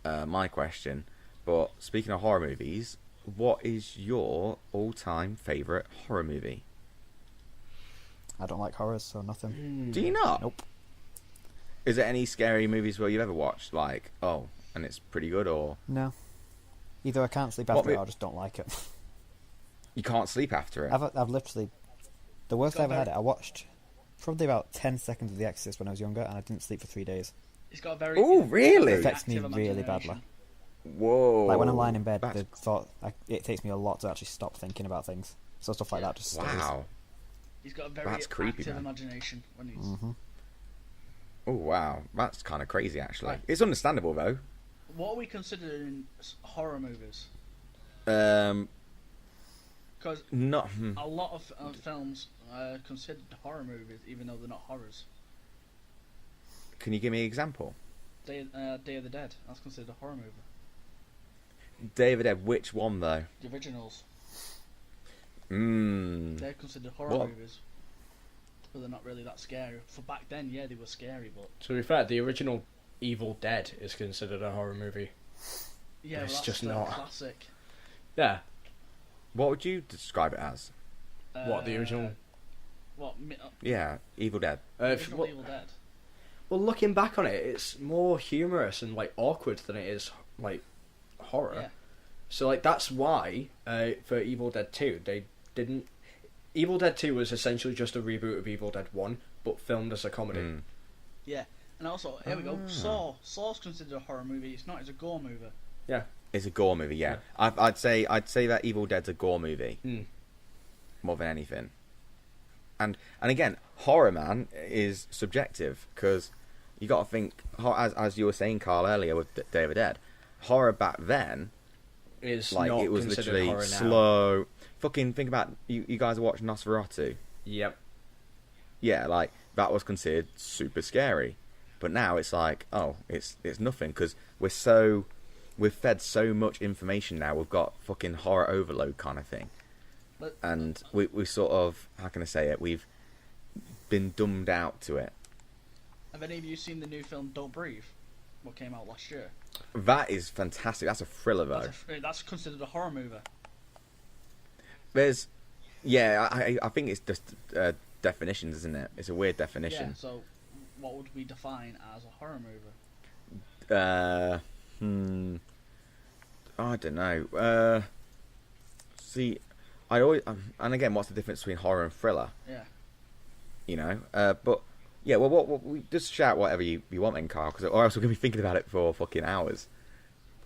my question. But speaking of horror movies, what is your all-time favourite horror movie? I don't like horrors, so nothing. Do you not? Nope. Is there any scary movies where you've ever watched, like, oh, and it's pretty good, or No. Either I can't sleep What after it mo- or I just don't like it. you can't sleep after it? I've literally... The worst I Got ever had very- it, I watched probably about 10 seconds of The Exorcist when I was younger, and I didn't sleep for 3 days. He's got a very. Oh, he's got a really? very Affects me active really imagination. badly. Whoa! Like when I'm lying in bed, That's- the thought it takes me a lot to actually stop thinking about things. So stuff like Yeah. that just stays. Wow. He's got a very That's creepy, active man. imagination when he's. Hmm. Oh wow, that's kind of crazy actually. Right. It's understandable though. What are we considering horror movies? Because Not. a lot of films are considered horror movies, even though they're not horrors. Can you give me an example? Day of the Dead. That's considered a horror movie. Day of the Dead, which one though? The originals. Mmm. They're considered horror What? movies. But they're not really that scary. For back then, yeah, they were scary, but... To be fair, the original Evil Dead is considered a horror movie. Yeah, It's that's just the not. classic. Yeah. What would you describe it as? What, the original? What? Yeah, Evil Dead. Original Well, Evil Dead. looking back on it, it's more humorous and like awkward than it is like horror. Yeah. So like that's why for Evil Dead 2 they didn't. Evil Dead 2 was essentially just a reboot of Evil Dead 1, but filmed as a comedy. Mm. Yeah. And also, here we go. Ah. Saw. Saw's considered a horror movie. It's not. It's a gore movie. Yeah. It's a gore movie, yeah. I'd say that Evil Dead's a gore movie Mm. more than anything. And again, horror, man, is subjective because you got to think, as you were saying, Carl, earlier with Day of the Dead, horror back then, Is like not it was considered literally horror now. slow. Fucking think about you guys watched Nosferatu. Yep. Yeah, like that was considered super scary, but now it's like, oh, it's nothing because we're fed so much information now. We've got fucking horror overload kind of thing. But And we sort of, how can I say it, we've been dumbed out to it. have any of you seen the new film Don't Breathe? What came out last year? That is fantastic. That's a thriller, though. That's considered a horror movie. There's, yeah, I think it's just definitions, isn't it? It's a weird Yeah, definition. so what would we define as a horror movie? I don't know. See, I always, and again, what's the difference between horror and thriller? Yeah. You know, but yeah, well, what we just shout whatever you want then, Carl, because or else we're gonna be thinking about it for fucking hours.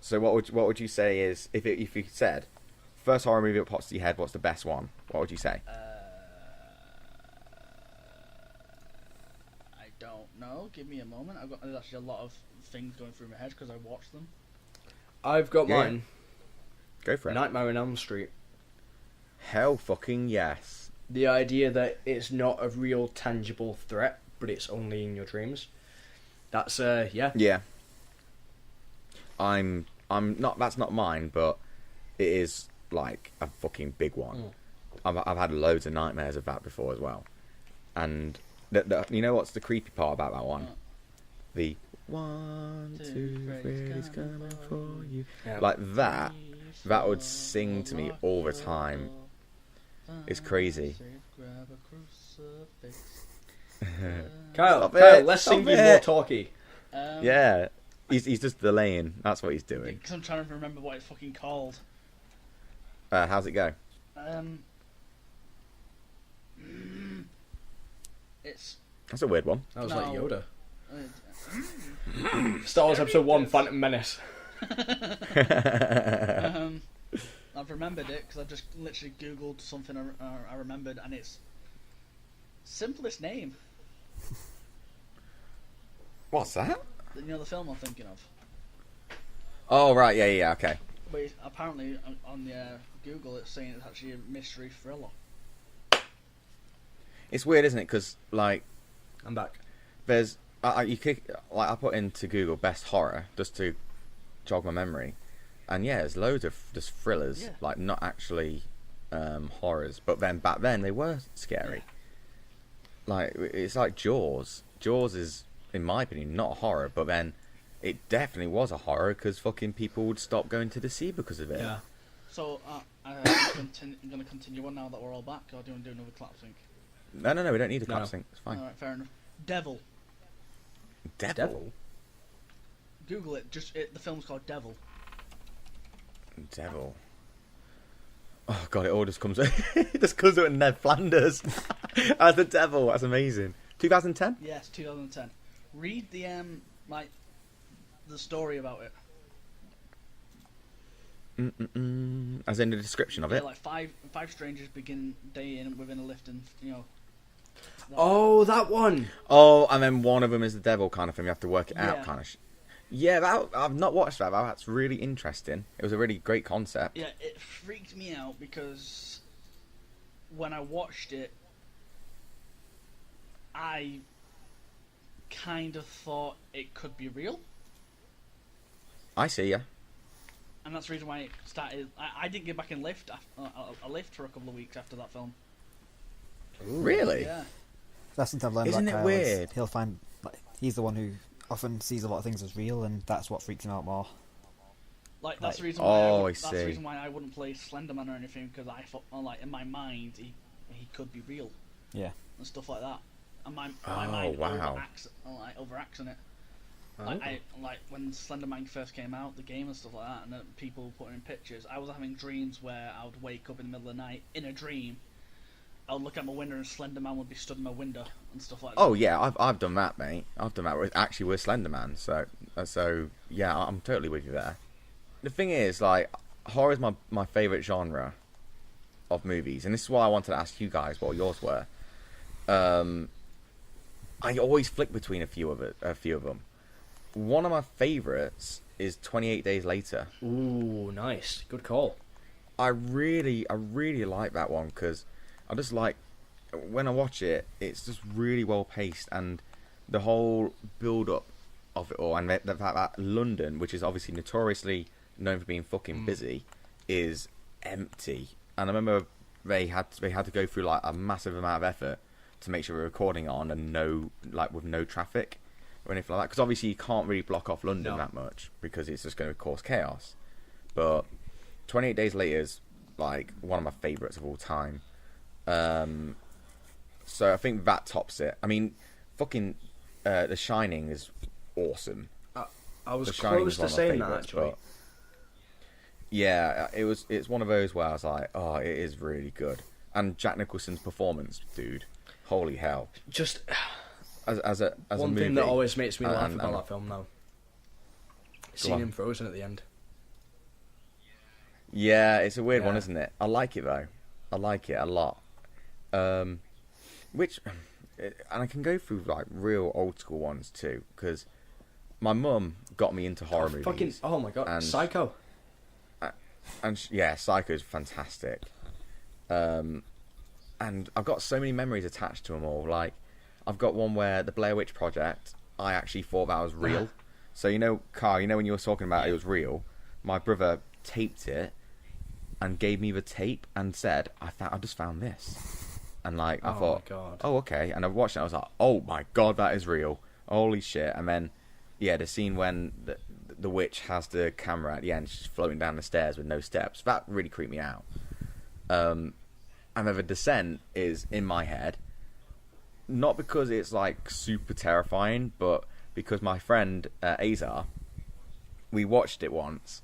So what would you say is if you said first horror movie that pops to your head, what's the best one? What would you say? I don't know. Give me a moment. There's actually a lot of things going through my head because I watched them. I've got Yeah. mine. Go for it. Nightmare on Elm Street. Hell fucking yes. The idea that it's not a real tangible threat, but it's only in your dreams. That's yeah. Yeah. I'm not. That's not mine, but it is like a fucking big one. I've had loads of nightmares of that before as well, and you know what's the creepy part about that one? The 1, 2, Freddy's coming for you. Yeah. Like that would sing to me all the time. It's crazy. Kyle, Stop it, let's stop sing you it. more talkie. Yeah, he's just delaying. That's what he's doing. Because I'm trying to remember what it's fucking called. How's it go? It's That's a weird one. That was No. like Yoda. uh, Star Wars Episode 1, Yes. Phantom Menace. I've remembered it because I've just literally googled something I remembered, and it's simplest name. What's that? You know the film I'm thinking of. Oh right, yeah, okay. But apparently on the Google it's saying it's actually a mystery thriller. It's weird, isn't it? Because like, I'm back. there's I put into Google best horror just to jog my memory, and yeah, there's loads of just thrillers, Yeah. like not actually horrors, but then back then they were scary. Like it's like Jaws. Jaws is, in my opinion, not a horror, but then it definitely was a horror because fucking people would stop going to the sea because of it. Yeah. So I'm going to continue on now that we're all back, or do you want to do another clap sync? No, we don't need a No. clap sync. It's fine. Alright, fair enough. Devil. Devil. Google it. The film's called Devil. Devil. Oh god, it all just comes. It just comes with Ned Flanders as the devil. That's amazing. 2010. Yes, 2010. Read the the story about it. As in the description of Yeah, it. like five strangers begin day in within a lift, and Oh, that one. Oh, and then one of them is the devil kind of thing. You have to work it Yeah. out, kind of. Yeah, I've not watched that. That's really interesting. It was a really great concept. Yeah, it freaked me out because when I watched it, I kind of thought it could be real. I see ya. And that's the reason why it started. I didn't get back in lift a lift for a couple of weeks after that film. Ooh. Really? Yeah. That's something I've learned Isn't about it Kyle. weird? He'll find he's the one who often sees a lot of things as real, and that's what freaks him out more. Like that's the reason Oh, why. I That's the see. reason why I wouldn't play Slenderman or anything, because I thought, like in my mind, he could be real Yeah. and stuff like that. And my Oh, mind wow. overacting it. Oh. Like when Slenderman first came out, the game and stuff like that, and then people putting in pictures. I was having dreams where I would wake up in the middle of the night in a dream. I would look out my window and Slenderman would be stood in my window and stuff like that. Oh yeah, I've done that, mate. I've done that actually with Slenderman. So yeah, I'm totally with you there. The thing is, like, horror is my favourite genre of movies, and this is why I wanted to ask you guys what yours were. I always flick between a few of them. One of my favourites is 28 Days Later. Ooh, nice. Good call. I really like that one because I just like when I watch it, it's just really well paced, and the whole build up of it all, and the fact that London, which is obviously notoriously known for being fucking busy, is empty. And I remember they had to go through like a massive amount of effort to make sure we're recording on and with no traffic or anything like that, because obviously you can't really block off London that much because it's just going to cause chaos. But 28 Days Later is like one of my favourites of all time. So I think that tops it. I mean, fucking The Shining is awesome. I was The Shining close is one to of my saying that, favourites, actually. but yeah, it's one of those where I was like, oh, it is really good. And Jack Nicholson's performance, dude, holy hell! Just As a one movie, thing that always makes me laugh and- about that film, though. Seeing on. him frozen at the end. Yeah, it's a weird one, Yeah. isn't it? I like it though. I like it a lot. And I can go through like real old school ones too, because my mum got me into horror movies. Fucking, oh my god, and- Psycho. Yeah, Psycho's fantastic. And I've got so many memories attached to them all. Like, I've got one where the Blair Witch Project, I actually thought that was real. So Carl, when you were talking about it was real, my brother taped it and gave me the tape and said, I just found this. And like, I Oh thought, my God. oh, okay. And I watched it, I was like, oh my God, that is real. Holy shit. And then, yeah, the scene when the witch has the camera at the end, she's floating down the stairs with no steps. That really creeped me out. And then the descent is in my head, not because it's like super terrifying, but because my friend Azar, we watched it once,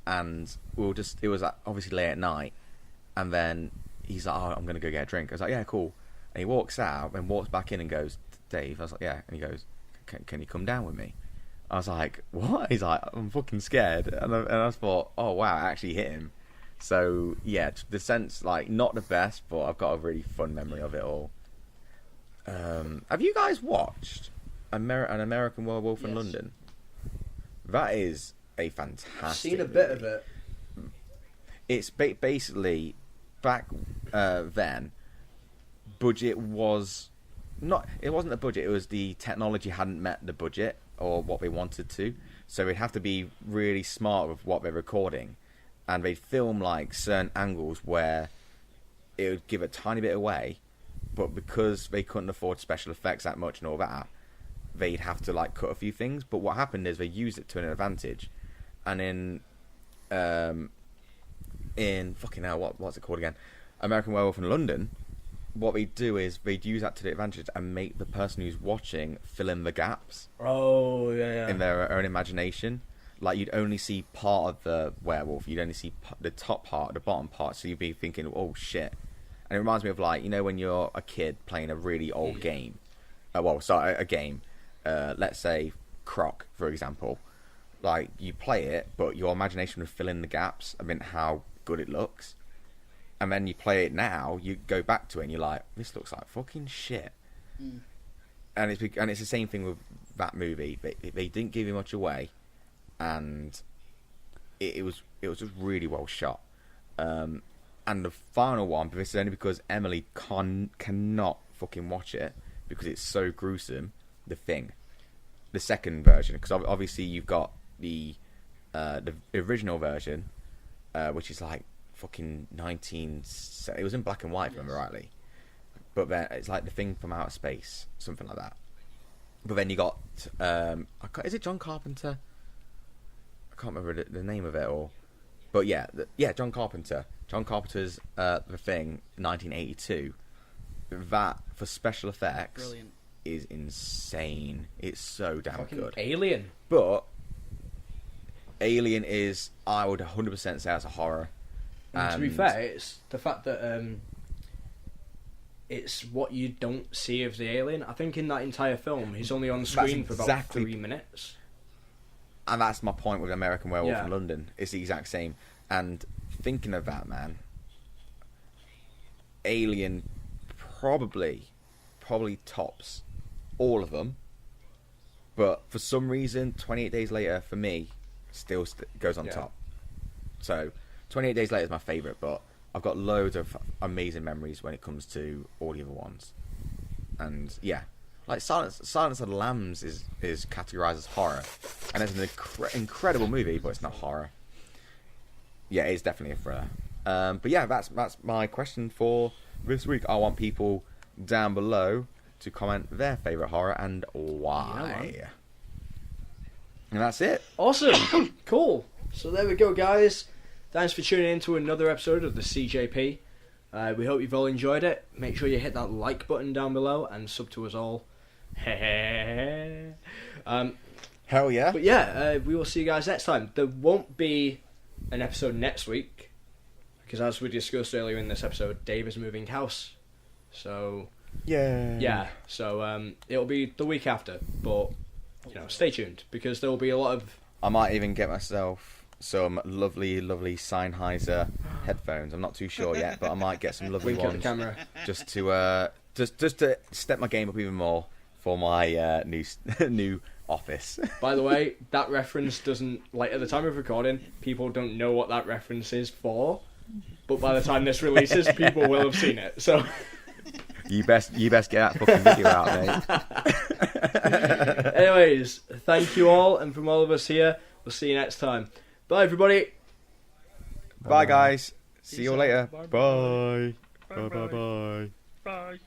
and it was obviously late at night, and then he's like, oh, I'm gonna go get a drink. I was like, yeah, cool. And he walks out and walks back in and goes, Dave. I was like, yeah. And he goes, can you come down with me? I was like, what? He's like, I'm fucking scared. And I thought, oh wow, I actually hit him. So yeah, the sense, like, not the best, but I've got a really fun memory of it all. Have you guys watched An American Werewolf in Yes. London? That is a fantastic Seen a bit movie. of it. It's basically back then. Budget was not. It wasn't the budget. It was the technology hadn't met the budget or what they wanted to. So they'd have to be really smart with what they're recording, and they'd film like certain angles where it would give a tiny bit away, but because they couldn't afford special effects that much and all that, they'd have to like cut a few things. But what happened is they used it to an advantage, and in fucking hell, what's it called again? American Werewolf in London. What they do is they'd use that to the advantage and make the person who's watching fill in the gaps Oh, yeah. in their own imagination. Like, you'd only see part of the werewolf, you'd only see the top part, the bottom part, so you'd be thinking, oh shit. And it reminds me of, like, when you're a kid playing a really old game. A game. Let's say Croc, for example. Like, you play it, but your imagination would fill in the gaps. I mean, how good it looks. And then you play it now, you go back to it and you're like, this looks like fucking shit. And it's the same thing with that movie. They didn't give you much away, and it was just really well shot. And the final one, but this is only because Emily cannot fucking watch it because it's so gruesome. The Thing, the second version, because obviously you've got the the original version, which is like fucking 19. It was in black and white, if I remember rightly. But then it's like The Thing from Outer Space, something like that. But then you got, is it John Carpenter? I can't remember the name of it all. But yeah, John Carpenter. John Carpenter's The Thing, 1982. That, for special effects, Brilliant. is insane. It's so damn Fucking good. Alien. But Alien is, I would 100% say that's a horror. And to be fair, it's the fact that it's what you don't see of the alien. I think in that entire film, he's only on screen for about 3 minutes. And that's my point with American Werewolf Yeah. in London. It's the exact same. And thinking of that, man, Alien probably tops all of them. But for some reason, 28 Days Later, for me, still goes on top. So, 28 Days Later is my favourite, but I've got loads of amazing memories when it comes to all the other ones. And, yeah. Like, Silence of the Lambs is categorised as horror. And it's an incredible movie, but it's not horror. Yeah, it's definitely a thriller. But yeah, that's my question for this week. I want people down below to comment their favourite horror and why. Yeah, and that's it. Awesome. Cool. So there we go, guys. Thanks for tuning in to another episode of the CJP. We hope you've all enjoyed it. Make sure you hit that like button down below and sub to us all. Hell yeah. But yeah, we will see you guys next time. There won't be an episode next week because, as we discussed earlier in this episode, Dave is moving house. So yeah. So it'll be the week after. But stay tuned because there will be a lot of. I might even get myself some lovely Sennheiser headphones. I'm not too sure yet, but I might get some lovely Wink at the ones camera. just to step my game up even more for my new office. By the way, that reference doesn't, like, at the time of recording, people don't know what that reference is for, but by the time this releases, people will have seen it, so... You best get that fucking video out, mate. Anyways, thank you all, and from all of us here, we'll see you next time. Bye, everybody! Bye, guys. See you Peace all later. out. Bye. Bye. Bye. Bye.